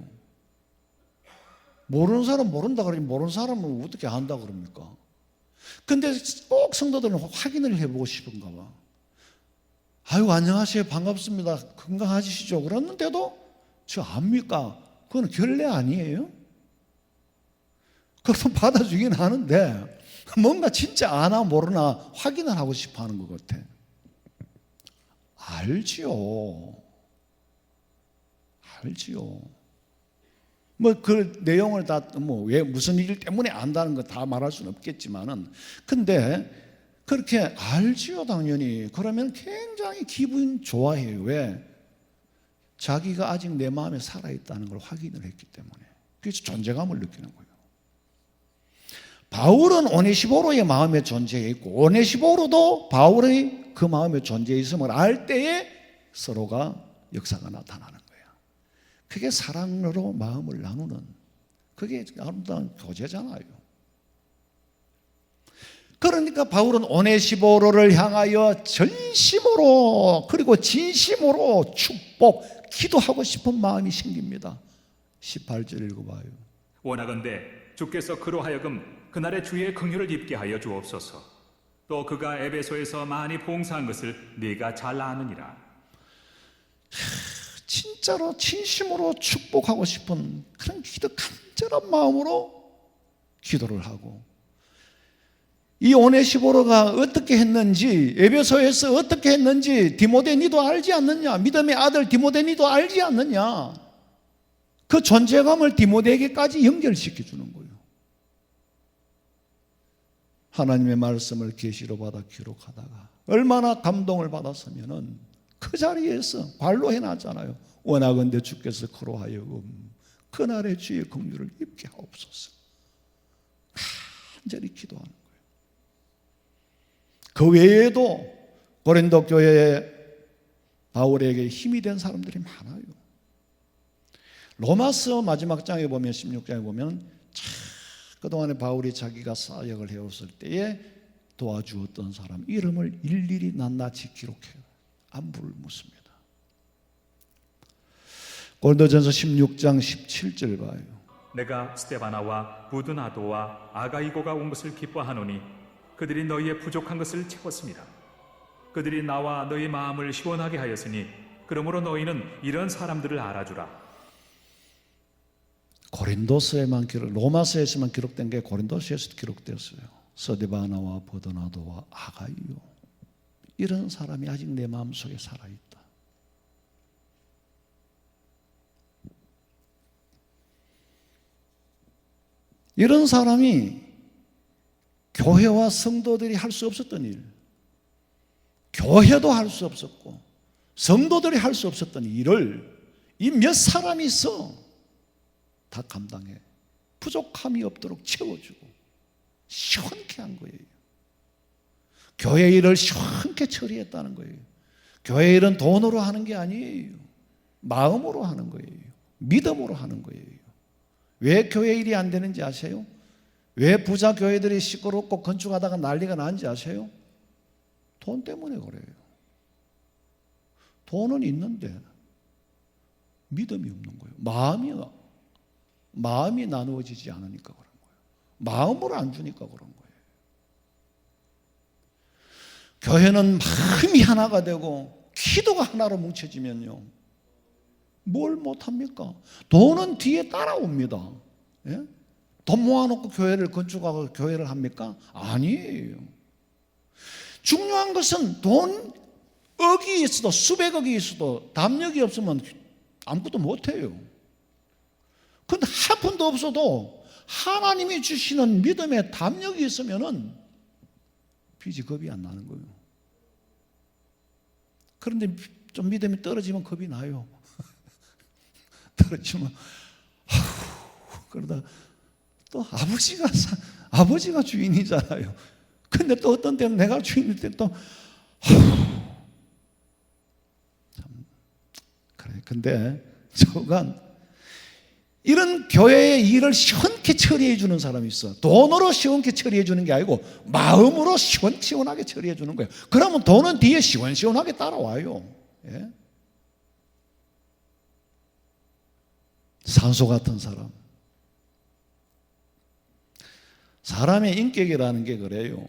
모르는 사람 모른다 그러니 모르는 사람은 어떻게 안다 그럽니까? 근데 꼭 성도들은 확인을 해보고 싶은가 봐. 아유 안녕하세요 반갑습니다 건강하시죠? 그랬는데도 저 압니까? 그건 결례 아니에요? 그럼 받아주긴 하는데 뭔가 진짜 아나 모르나 확인을 하고 싶어 하는 것 같아. 알지요. 뭐 그 내용을 다 뭐 왜 무슨 일 때문에 안다는 거 다 말할 수는 없겠지만은, 근데 그렇게 알지요 당연히. 그러면 굉장히 기분 좋아해요. 왜? 자기가 아직 내 마음에 살아있다는 걸 확인을 했기 때문에. 그래서 존재감을 느끼는 거예요. 바울은 오네시보로의 마음에 존재해 있고 오네시보로도 바울의 그 마음에 존재해 있음을 알 때에 서로가 역사가 나타나는 거예요. 그게 사랑으로 마음을 나누는, 그게 아름다운 교제잖아요. 그러니까 바울은 오네시보로를 향하여 전심으로 그리고 진심으로 축복, 기도하고 싶은 마음이 생깁니다. 18절 읽어봐요. 원하건대 주께서 그로 하여금 그날의 주의 긍휼을 입게 하여 주옵소서. 또 그가 에베소에서 많이 봉사한 것을 네가 잘 아느니라. 진짜로 진심으로 축복하고 싶은 그런 기도, 간절한 마음으로 기도를 하고, 이 오네시보로가 어떻게 했는지, 에베소에서 어떻게 했는지 디모데 니도 알지 않느냐? 믿음의 아들 디모데 니도 알지 않느냐? 그 존재감을 디모데에게까지 연결시켜 주는 거예요. 하나님의 말씀을 계시로 받아 기록하다가 얼마나 감동을 받았으면은 그 자리에서 발로 해놨잖아요. 원하건대 주께서 그로 하여금 그날의 주의 긍휼을 입게 하옵소서. 간절히 기도하는 거예요. 그 외에도 고린도 교회에 바울에게 힘이 된 사람들이 많아요. 로마서 마지막 장에 보면 16장에 보면 그동안에 바울이 자기가 사역을 해왔을 때에 도와주었던 사람 이름을 일일이 낱낱이 기록해요. 안부를 묻습니다. 고린도전서 16장 17절 봐요. 내가 스데바나와 부드나도와 아가이고가 온 것을 기뻐하노니 그들이 너희의 부족한 것을 채웠습니다. 그들이 나와 너희 마음을 시원하게 하였으니 그러므로 너희는 이런 사람들을 알아주라. 고린도서에만 로마서에서만 기록된 게 고린도서에서도 기록되었어요. 스데바나와 부드나도와 아가이요. 이런 사람이 아직 내 마음속에 살아있다. 이런 사람이 교회와 성도들이 할 수 없었던 일, 교회도 할 수 없었고 성도들이 할 수 없었던 일을 이 몇 사람이 있어 다 감당해. 부족함이 없도록 채워주고 시원케 한 거예요. 교회 일을 시원케 처리했다는 거예요. 교회 일은 돈으로 하는 게 아니에요. 마음으로 하는 거예요. 믿음으로 하는 거예요. 왜 교회 일이 안 되는지 아세요? 왜 부자 교회들이 시끄럽고 건축하다가 난리가 나는지 아세요? 돈 때문에 그래요. 돈은 있는데 믿음이 없는 거예요. 마음이 나누어지지 않으니까 그런 거예요. 마음으로 안 주니까 그런 거예요. 교회는 마음이 하나가 되고 기도가 하나로 뭉쳐지면요, 뭘 못합니까? 돈은 뒤에 따라옵니다. 예? 돈 모아놓고 교회를 건축하고 교회를 합니까? 아니에요. 중요한 것은 돈 억이 있어도 수백억이 있어도 담력이 없으면 아무것도 못해요. 근데 한 푼도 없어도 하나님이 주시는 믿음의 담력이 있으면은 빚이 겁이 안 나는 거예요. 그런데 좀 믿음이 떨어지면 겁이 나요. 떨어지면 그러다 또 아버지가 주인이잖아요. 근데 또 어떤 때는 내가 주인일 때 또 참 그래. 근데 저간 이런 교회의 일을 시원케 처리해 주는 사람이 있어. 돈으로 시원케 처리해 주는 게 아니고 마음으로 시원하게 처리해 주는 거예요. 그러면 돈은 뒤에 시원하게 따라와요. 예? 산소 같은 사람. 사람의 인격이라는 게 그래요.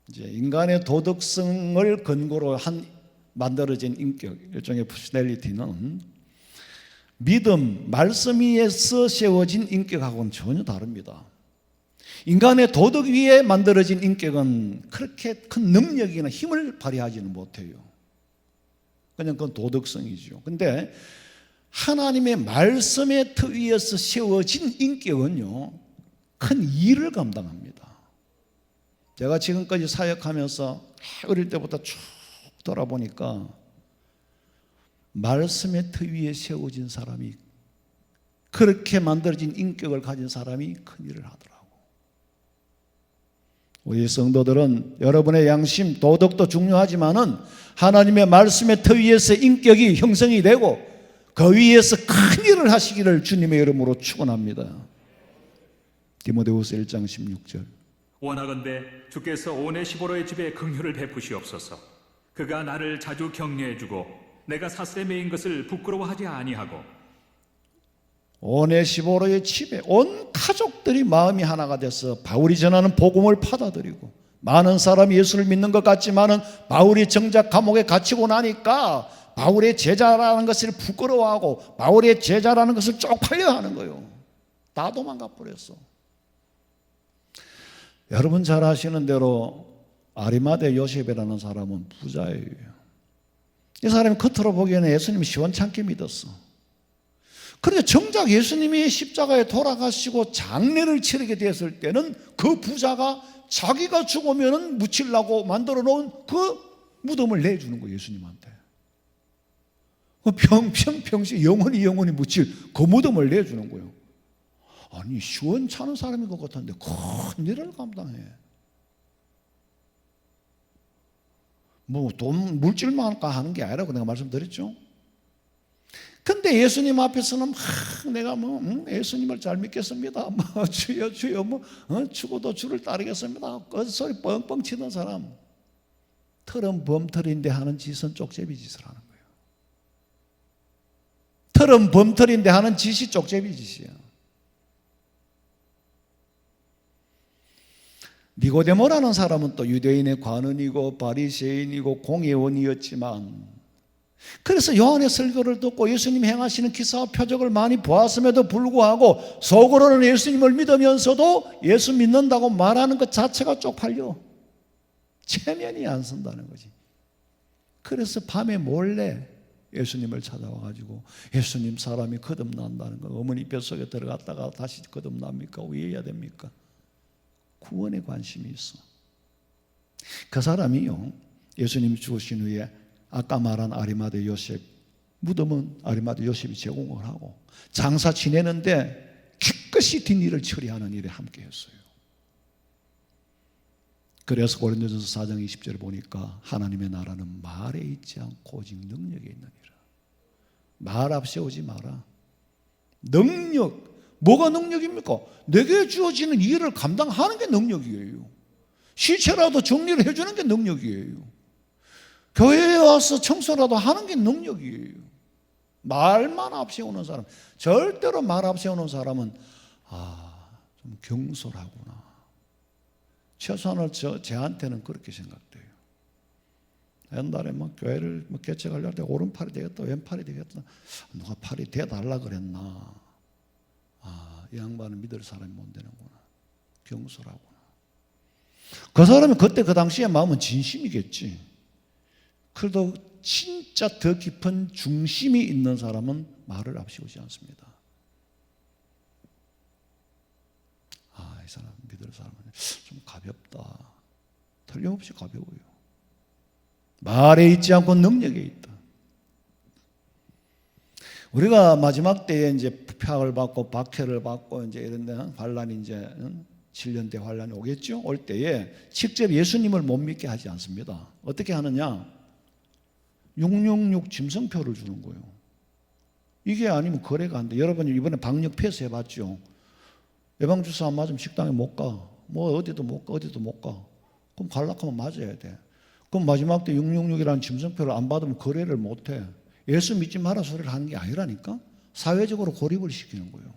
이제 인간의 도덕성을 근거로 만들어진 인격, 일종의 퍼스널리티는 믿음, 말씀 위에서 세워진 인격하고는 전혀 다릅니다. 인간의 도덕 위에 만들어진 인격은 그렇게 큰 능력이나 힘을 발휘하지는 못해요. 그냥 그건 도덕성이죠. 근데 하나님의 말씀의 터 위에서 세워진 인격은요, 큰 일을 감당합니다. 제가 지금까지 사역하면서 어릴 때부터 쭉 돌아보니까 말씀의 터 위에 세워진 사람이, 그렇게 만들어진 인격을 가진 사람이 큰 일을 하더라고. 우리 성도들은 여러분의 양심, 도덕도 중요하지만은 하나님의 말씀의 터 위에서 인격이 형성이 되고 그 위에서 큰 일을 하시기를 주님의 이름으로 축원합니다. 디모데후서 1장 16절. 원하건대 주께서 오네시보로의 집에 긍휼을 베푸시옵소서. 그가 나를 자주 격려해주고 내가 사슬에 매인 것을 부끄러워하지 아니하고. 오네시보로의 집에 온 가족들이 마음이 하나가 돼서 바울이 전하는 복음을 받아들이고, 많은 사람이 예수를 믿는 것 같지만은 바울이 정작 감옥에 갇히고 나니까 바울의 제자라는 것을 부끄러워하고 바울의 제자라는 것을 쪽팔려 하는 거예요. 다 도망가 버렸어. 여러분 잘 아시는 대로 아리마대 요셉이라는 사람은 부자예요. 이 사람이 겉으로 보기에는 예수님이 시원찮게 믿었어. 그런데 정작 예수님이 십자가에 돌아가시고 장례를 치르게 되었을 때는 그 부자가 자기가 죽으면 묻히려고 만들어 놓은 그 무덤을 내주는 거예요, 예수님한테. 평생 영원히 묻힐 그 무덤을 내주는 거예요. 아니, 시원찮은 사람인 것 같은데 큰 일을 감당해. 뭐 돈 물질만 하는 게 아니라고 내가 말씀드렸죠. 근데 예수님 앞에서는 내가 예수님을 잘 믿겠습니다. 주여 주여 죽어도 주를 따르겠습니다. 그 소리 뻥뻥 치는 사람, 털은 범털인데 하는 짓은 쪽제비 짓을 하는 거예요. 털은 범털인데 하는 짓이 쪽제비 짓이야. 니고데모라는 사람은 또 유대인의 관원이고 바리새인이고 공회원이었지만, 그래서 요한의 설교를 듣고 예수님 행하시는 기사와 표적을 많이 보았음에도 불구하고 속으로는 예수님을 믿으면서도 예수 믿는다고 말하는 것 자체가 쪽팔려. 체면이 안 선다는 거지. 그래서 밤에 몰래 예수님을 찾아와가지고 예수님 사람이 거듭난다는 거, 어머니 뱃속에 들어갔다가 다시 거듭납니까? 왜 해야 됩니까? 구원에 관심이 있어. 그 사람이요, 예수님 죽으신 후에 아까 말한 아리마대 요셉, 무덤은 아리마대 요셉이 제공을 하고 장사 지내는데 기껏이 뒷일을 처리하는 일에 함께 했어요. 그래서 고린도전서 4장 20절에 보니까 하나님의 나라는 말에 있지 않고 오직 능력에 있느니라. 말 앞세우지 마라. 능력, 뭐가 능력입니까? 내게 주어지는 일을 감당하는 게 능력이에요. 시체라도 정리를 해주는 게 능력이에요. 교회에 와서 청소라도 하는 게 능력이에요. 말만 앞세우는 사람, 절대로 말 앞세우는 사람은 좀 경솔하구나. 최소한을 저한테는 그렇게 생각돼요. 옛날에 교회를 개척하려고 할 때 오른팔이 되겠다, 왼팔이 되겠다, 누가 팔이 돼달라 그랬나. 이 양반은 믿을 사람이 못 되는구나. 경솔하구나. 그 사람이 그때 그 당시에 마음은 진심이겠지. 그래도 진짜 더 깊은 중심이 있는 사람은 말을 앞세우지 않습니다. 이 사람 믿을 사람은 좀 가볍다. 틀림없이 가벼워요. 말에 있지 않고 능력에 있다. 우리가 마지막 때에 이제 폐악을 받고 박해를 받고 이제 이런 데 환란이 이제 7년대 환란이 오겠죠. 올 때에 직접 예수님을 못 믿게 하지 않습니다. 어떻게 하느냐? 666 짐승표를 주는 거예요. 이게 아니면 거래가 안 돼. 여러분 이번에 방역 폐쇄 해봤죠. 예방주사 안 맞으면 식당에 못 가. 어디도 못 가. 그럼 가려고 하면 맞아야 돼. 그럼 마지막 때 666이라는 짐승표를 안 받으면 거래를 못 해. 예수 믿지 마라 소리를 하는 게 아니라니까. 사회적으로 고립을 시키는 거예요.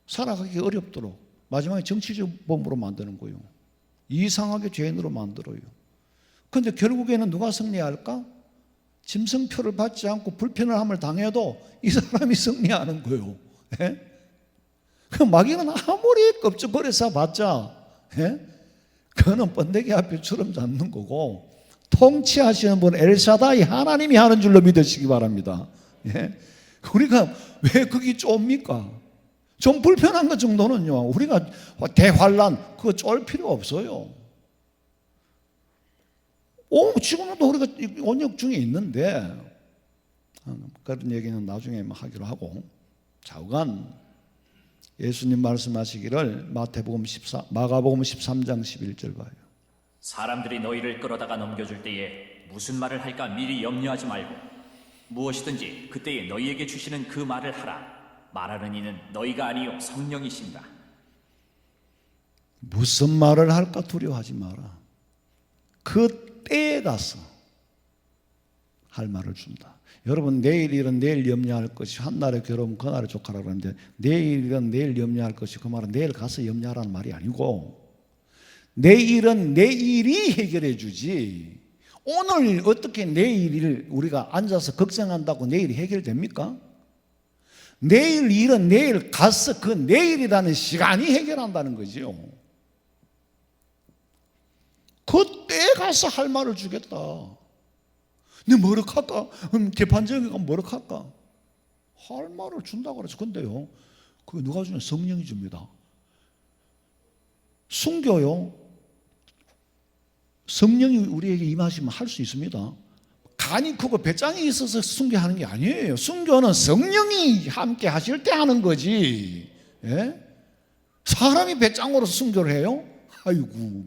살아가기 어렵도록 마지막에 정치적 범으로 만드는 거예요. 이상하게 죄인으로 만들어요. 그런데 결국에는 누가 승리할까? 짐승표를 받지 않고 불편을 함을 당해도 이 사람이 승리하는 거예요. 그 마귀는 아무리 껍질거려서 봤자 그거는 번데기 앞에 주름 잡는 거고, 통치하시는 분 엘샤다이 하나님이 하는 줄로 믿으시기 바랍니다. 우리가 왜 그게 좁습니까? 좀 불편한 것 정도는요, 우리가 대환란 그거 쫄 필요 없어요. 지금도 우리가 온역 중에 있는데 그런 얘기는 나중에 하기로 하고, 좌우간 예수님 말씀하시기를 마가복음 13장 11절 봐요. 사람들이 너희를 끌어다가 넘겨줄 때에 무슨 말을 할까 미리 염려하지 말고 무엇이든지 그때에 너희에게 주시는 그 말을 하라. 말하는 이는 너희가 아니요 성령이신다. 무슨 말을 할까 두려워하지 마라. 그 때에 가서 할 말을 준다. 여러분, 내일 일은 내일 염려할 것이 한날의 괴로움 그날의 족하라 그러는데, 내일 일은 내일 염려할 것이, 그 말은 내일 가서 염려하라는 말이 아니고, 내일은 내일이 해결해 주지, 오늘 어떻게 내일을 우리가 앉아서 걱정한다고 내일이 해결됩니까? 내일 일은 내일 가서 그 내일이라는 시간이 해결한다는 거지요. 그때 가서 할 말을 주겠다. 내 뭐라 할까? 개판적이가 뭐라 할까? 할 말을 준다고 그래서. 근데요, 그게 누가 주냐? 성령이 줍니다. 순교요, 성령이 우리에게 임하시면 할 수 있습니다. 간이 크고 배짱이 있어서 순교하는 게 아니에요. 순교는 성령이 함께 하실 때 하는 거지. 사람이 배짱으로 순교를 해요? 아이고.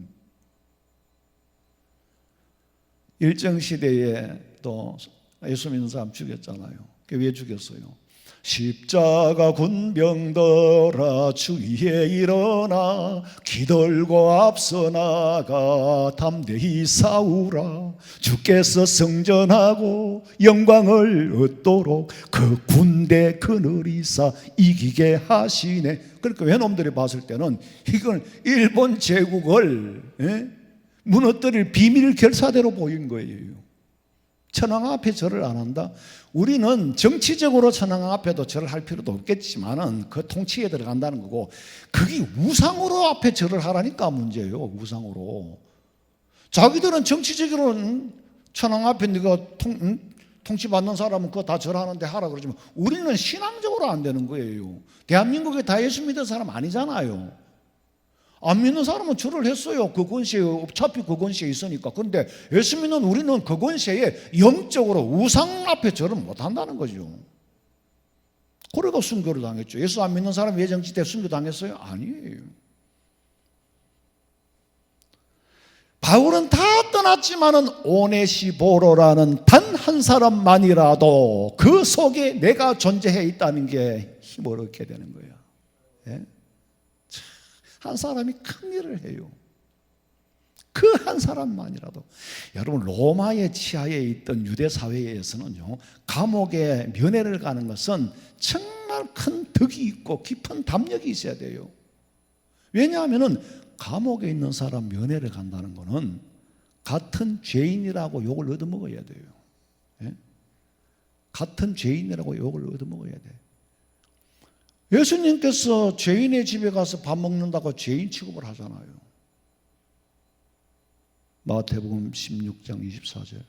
일정 시대에 또 예수 믿는 사람 죽였잖아요. 왜 죽였어요? 십자가 군병들아 주위에 일어나 기들고 앞서 나가 담대히 싸우라. 주께서 성전하고 영광을 얻도록 그 군대 그늘이사 이기게 하시네. 그러니까 외놈들이 봤을 때는 이건 일본 제국을 무너뜨릴 비밀 결사대로 보인 거예요. 천황 앞에 절을 안 한다? 우리는 정치적으로 천황 앞에도 절을 할 필요도 없겠지만은 그 통치에 들어간다는 거고, 그게 우상으로 앞에 절을 하라니까 문제예요. 우상으로. 자기들은 정치적으로는 천황 앞에 네가 통치받는 사람은 그거 다 절하는데 하라 그러지만 우리는 신앙적으로 안 되는 거예요. 대한민국에 다 예수 믿는 사람 아니잖아요. 안 믿는 사람은 절을 했어요. 그 권세에, 어차피 그 권세에 있으니까. 그런데 예수 믿는 우리는 그 권세에 영적으로 우상 앞에 절을 못 한다는 거죠. 그래가 순교를 당했죠. 예수 안 믿는 사람 왜 정치 때 순교 당했어요? 아니에요. 바울은 다 떠났지만은 오네시보로라는 단 한 사람만이라도 그 속에 내가 존재해 있다는 게 힘을 얻게 되는 거예요. 예? 한 사람이 큰 일을 해요. 그 한 사람만이라도. 여러분, 로마의 치하에 있던 유대 사회에서는요, 감옥에 면회를 가는 것은 정말 큰 덕이 있고 깊은 담력이 있어야 돼요. 왜냐하면은 감옥에 있는 사람 면회를 간다는 것은 같은 죄인이라고 욕을 얻어먹어야 돼요. 예? 같은 죄인이라고 욕을 얻어먹어야 돼요. 예수님께서 죄인의 집에 가서 밥 먹는다고 죄인 취급을 하잖아요. 마태복음 16장 24절.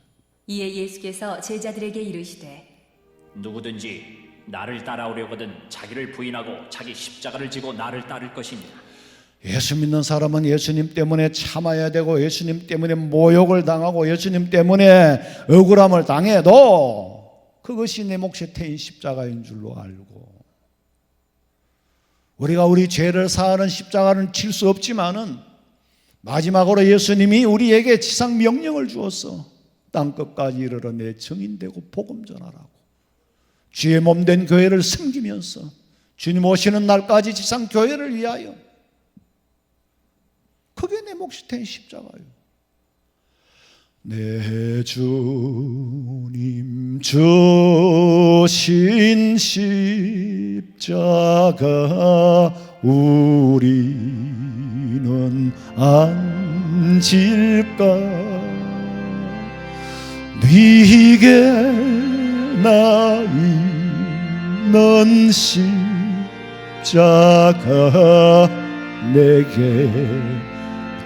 이에 예수께서 제자들에게 이르시되 누구든지 나를 따라오려거든 자기를 부인하고 자기 십자가를 지고 나를 따를 것입니다. 예수 믿는 사람은 예수님 때문에 참아야 되고, 예수님 때문에 모욕을 당하고, 예수님 때문에 억울함을 당해도 그것이 내 몫의 태인 십자가인 줄로 알고, 우리가 우리 죄를 사하는 십자가는 칠 수 없지만은 마지막으로 예수님이 우리에게 지상 명령을 주었어. 땅끝까지 이르러 내 증인되고 복음 전하라고. 주의 몸된 교회를 섬기면서 주님 오시는 날까지 지상 교회를 위하여. 그게 내 몫이 된 십자가예요. 내 주님 주신 십자가 우리는 안질까. 네게 나 있는 십자가 내게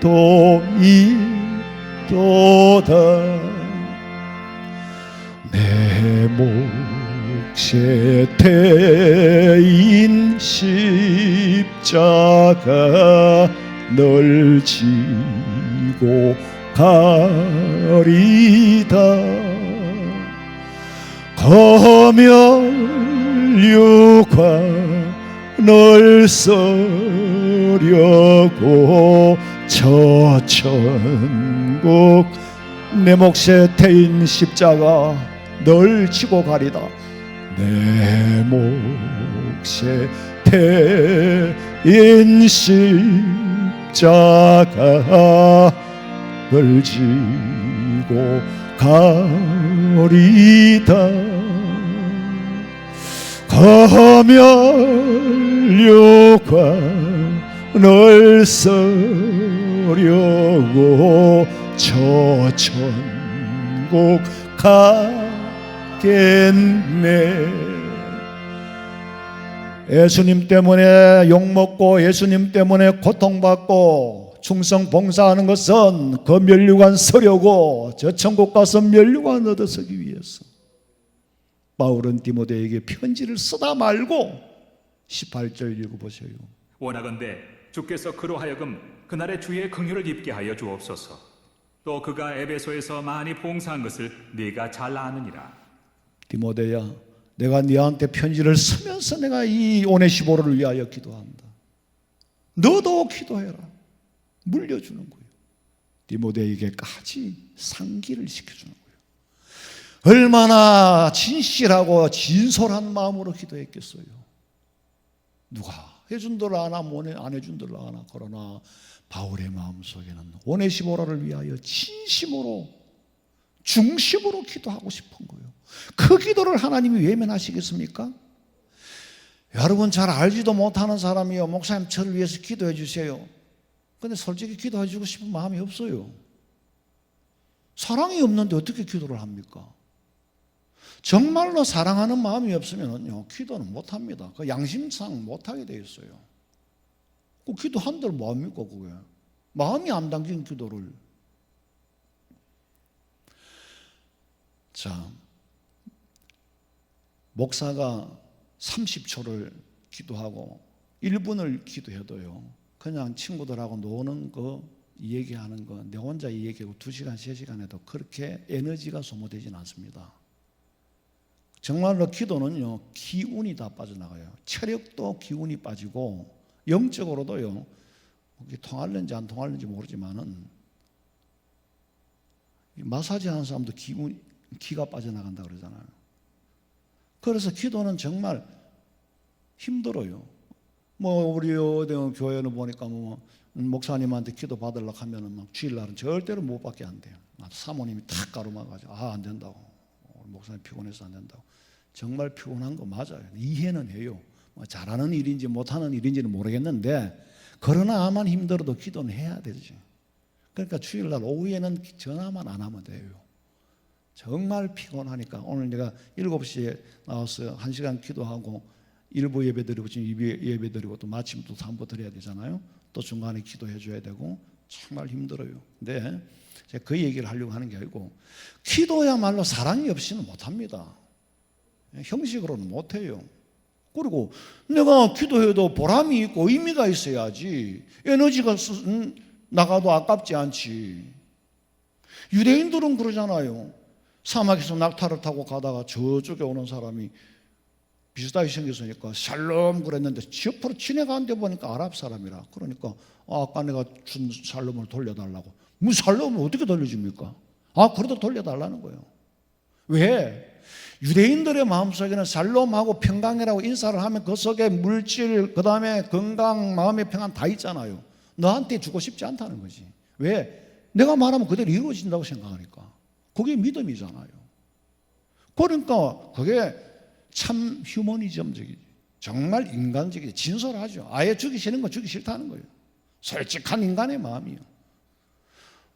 또 있도다. 내 몫에 태인 십자가 널 지고 가리다. 거멸유과 널 써려고 저 천국 내 몫에 태인 십자가 널 지고 가리다. 내 몫에 태인 십자가 널 지고 가리다. 거멸유과 널 써려고 저 천국 가겠네. 예수님 때문에 욕먹고 예수님 때문에 고통받고 충성 봉사하는 것은 그 면류관 서려고 저 천국 가서 면류관 얻어서기 위해서. 바울은 디모데에게 편지를 쓰다 말고 18절 읽어보세요. 원하건대 주께서 그로 하여금 그날의 주의 긍휼을 입게 하여 주옵소서. 또 그가 에베소에서 많이 봉사한 것을 네가 잘 아느니라. 디모데야, 내가 네한테 편지를 쓰면서 내가 이 오네시보로를 위하여 기도한다. 너도 기도해라. 물려주는 거예요. 디모데에게까지 상기를 시켜주는 거예요. 얼마나 진실하고 진솔한 마음으로 기도했겠어요. 누가 해준들 아나 안 해준들 아나. 그러나 바울의 마음속에는 오네시모라를 위하여 진심으로 중심으로 기도하고 싶은 거예요. 그 기도를 하나님이 외면하시겠습니까? 여러분 잘 알지도 못하는 사람이요, 목사님 저를 위해서 기도해 주세요. 근데 솔직히 기도해 주고 싶은 마음이 없어요. 사랑이 없는데 어떻게 기도를 합니까? 정말로 사랑하는 마음이 없으면요, 기도는 못합니다. 그 양심상 못하게 돼 있어요. 그 기도 한들 뭐합니까 그게? 마음이 안 담긴 기도를. 자, 목사가 30초를 기도하고 1분을 기도해도요, 그냥 친구들하고 노는 거, 얘기하는 거, 내 혼자 얘기하고 2시간, 3시간 해도 그렇게 에너지가 소모되지는 않습니다. 정말로 기도는요, 기운이 다 빠져나가요. 체력도 기운이 빠지고 영적으로도요, 이게 통할는지 안 통할는지 모르지만은 마사지 하는 사람도 기가 빠져나간다 그러잖아요. 그래서 기도는 정말 힘들어요. 우리 교회는 보니까 목사님한테 기도 받으려고 하면은 막 주일날은 절대로 못 받게 안 돼요. 사모님이 탁 가로막아가지고 안 된다고. 목사님 피곤해서 안 된다고. 정말 피곤한 거 맞아요. 이해는 해요. 잘하는 일인지 못하는 일인지는 모르겠는데, 그러나만 힘들어도 기도는 해야 되지. 그러니까 주일날 오후에는 전화만 안 하면 돼요. 정말 피곤하니까 오늘 내가 7시에 나와서 1시간 기도하고 1부 예배 드리고 지금 2부 예배 드리고 또 마침 또 3부 드려야 되잖아요. 또 중간에 기도해 줘야 되고 정말 힘들어요. 근데 제가 그 얘기를 하려고 하는 게 아니고, 기도야말로 사랑이 없이는 못합니다. 형식으로는 못해요. 그리고 내가 기도해도 보람이 있고 의미가 있어야지, 에너지가 나가도 아깝지 않지. 유대인들은 그러잖아요. 사막에서 낙타를 타고 가다가 저쪽에 오는 사람이 비슷하게 생겼으니까 샬롬 그랬는데 옆으로 지나가는데 보니까 아랍 사람이라. 그러니까 아까 내가 준 샬롬을 돌려달라고. 샬롬을 어떻게 돌려줍니까? 그래도 돌려달라는 거예요. 왜? 유대인들의 마음속에는 샬롬하고 평강이라고 인사를 하면 그 속에 물질, 그 다음에 건강, 마음의 평안 다 있잖아요. 너한테 주고 싶지 않다는 거지. 왜? 내가 말하면 그대로 이루어진다고 생각하니까. 그게 믿음이잖아요. 그러니까 그게 참 휴머니즘적이지. 정말 인간적이지. 진솔하죠. 아예 주기 싫은 거 주기 싫다는 거예요. 솔직한 인간의 마음이요.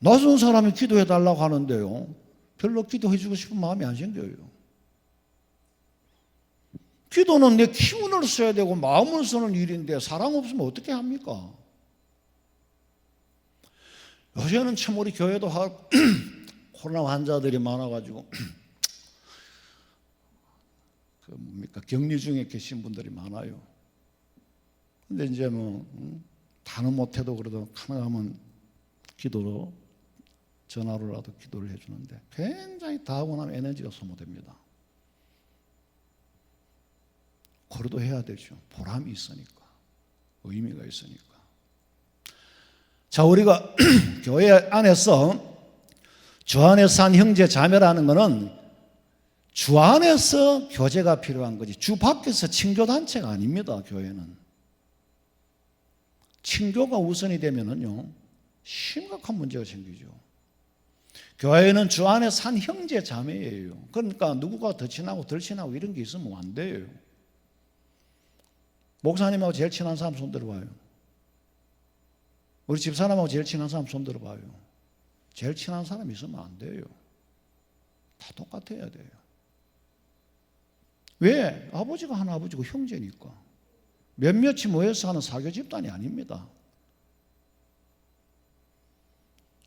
낯선 사람이 기도해 달라고 하는데요, 별로 기도해 주고 싶은 마음이 안 생겨요. 기도는 내 기운을 써야 되고 마음을 쓰는 일인데 사랑 없으면 어떻게 합니까? 요새는 참 우리 교회도 코로나 환자들이 많아가지고 격리 중에 계신 분들이 많아요. 근데 이제 다는 못해도 그래도 가능하면 기도로 전화로라도 기도를 해주는데 굉장히 다 하고 나면 에너지가 소모됩니다. 그래도 해야 되죠. 보람이 있으니까, 의미가 있으니까. 자, 우리가 교회 안에서 주 안에서 산 형제 자매라는 것은 주 안에서 교제가 필요한 거지, 주 밖에서 친교단체가 아닙니다. 교회는 친교가 우선이 되면은요, 심각한 문제가 생기죠. 교회는 주 안에 산 형제 자매예요. 그러니까 누구가 더 친하고 덜 친하고 이런 게 있으면 안 돼요. 목사님하고 제일 친한 사람 손 들어봐요. 우리 집사람하고 제일 친한 사람 손 들어봐요. 제일 친한 사람이 있으면 안 돼요. 다 똑같아야 돼요. 왜? 아버지가 한 아버지고 형제니까. 몇몇이 모여서 하는 사교 집단이 아닙니다.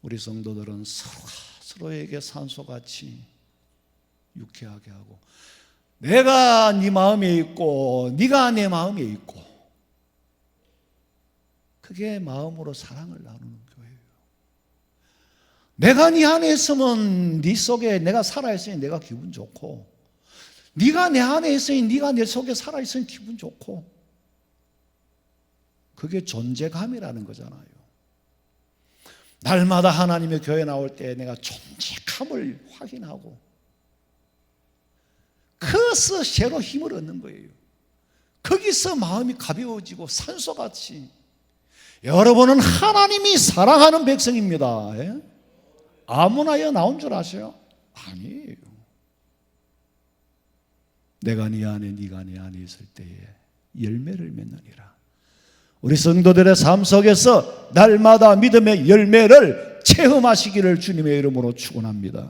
우리 성도들은 서로가 서로에게 산소같이 유쾌하게 하고, 내가 네 마음에 있고 네가 내 마음에 있고, 그게 마음으로 사랑을 나누는 거예요. 내가 네 안에 있으면 네 속에 내가 살아있으니 내가 기분 좋고, 네가 내 안에 있으니 네가 내 속에 살아있으니 기분 좋고, 그게 존재감이라는 거잖아요. 날마다 하나님의 교회 나올 때 내가 존재감을 확인하고 그것서 새로 힘을 얻는 거예요. 거기서 마음이 가벼워지고 산소같이. 여러분은 하나님이 사랑하는 백성입니다. 예? 아무나여 나온 줄 아세요? 아니에요. 내가 네 안에 네가 내 안에 있을 때에 열매를 맺느니라. 우리 성도들의 삶 속에서 날마다 믿음의 열매를 체험하시기를 주님의 이름으로 축원합니다.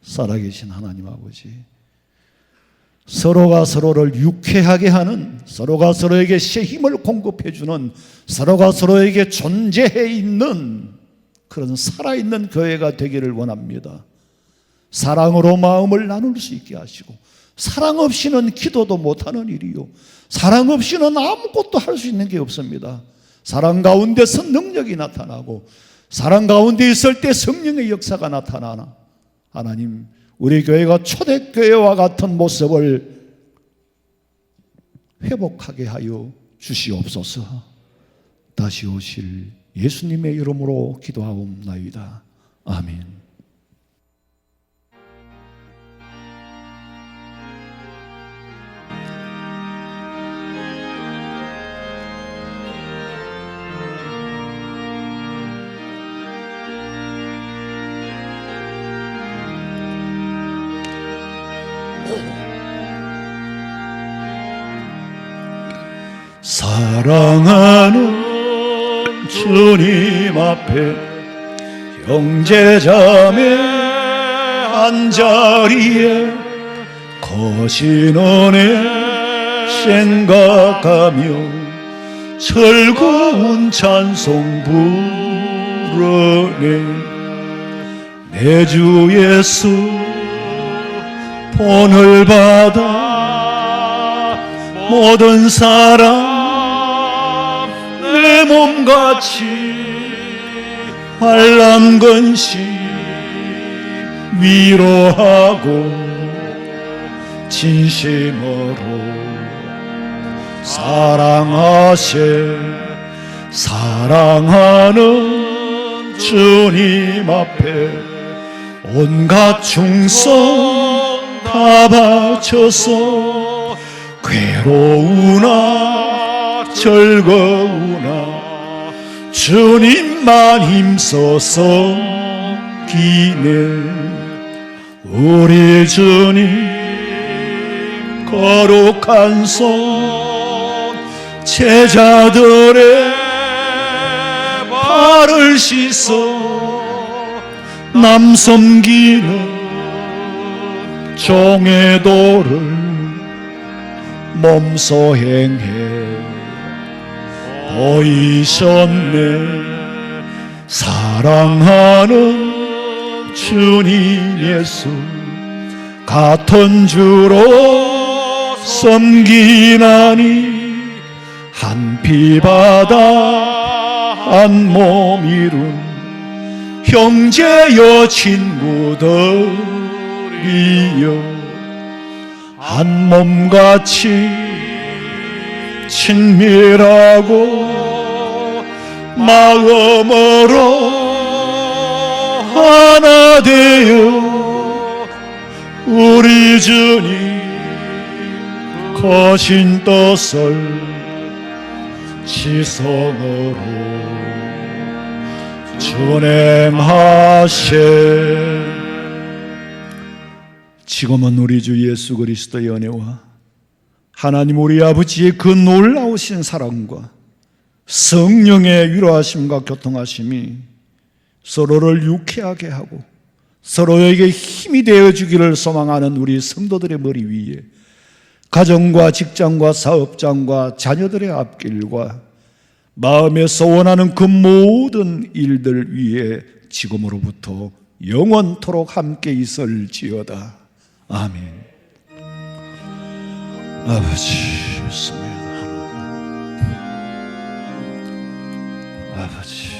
살아계신 하나님 아버지, 서로가 서로를 유쾌하게 하는, 서로가 서로에게 새 힘을 공급해 주는, 서로가 서로에게 존재해 있는 그런 살아있는 교회가 되기를 원합니다. 사랑으로 마음을 나눌 수 있게 하시고, 사랑 없이는 기도도 못하는 일이요, 사랑 없이는 아무것도 할 수 있는 게 없습니다. 사랑 가운데서 능력이 나타나고, 사랑 가운데 있을 때 성령의 역사가 나타나나. 하나님, 우리 교회가 초대교회와 같은 모습을 회복하게 하여 주시옵소서. 다시 오실 예수님의 이름으로 기도하옵나이다. 아멘. 사랑하는 주님 앞에 형제자매 한자리에 거신 은혜 생각하며 즐거운 찬송 부르네. 내 주 예수 본을 받아 모든 사람 내 몸같이 환난 근심 위로하고 진심으로 사랑하세. 사랑하는 주님 앞에 온갖 충성 다 바쳐서 괴로우나 즐거우나 주님만 힘써서 기네. 우리 주님 거룩한 손 제자들의 발을 씻어 남 섬기는 종의 도를 몸소 행해 보이셨네. 사랑하는 주님 예수 같은 주로 섬기나니 한 피바다 한 몸 이룬 형제여 친구들이여 한 몸같이 친밀하고 마음으로 하나 되어 우리 주님 거신 뜻을 지성으로 준행하세. 지금은 우리 주 예수 그리스도의 은혜와 하나님 우리 아버지의 그 놀라우신 사랑과 성령의 위로하심과 교통하심이 서로를 유쾌하게 하고 서로에게 힘이 되어주기를 소망하는 우리 성도들의 머리 위에 가정과 직장과 사업장과 자녀들의 앞길과 마음에 소원하는 그 모든 일들 위에 지금으로부터 영원토록 함께 있을지어다. 아멘. 아버지 믿습니다. 아버지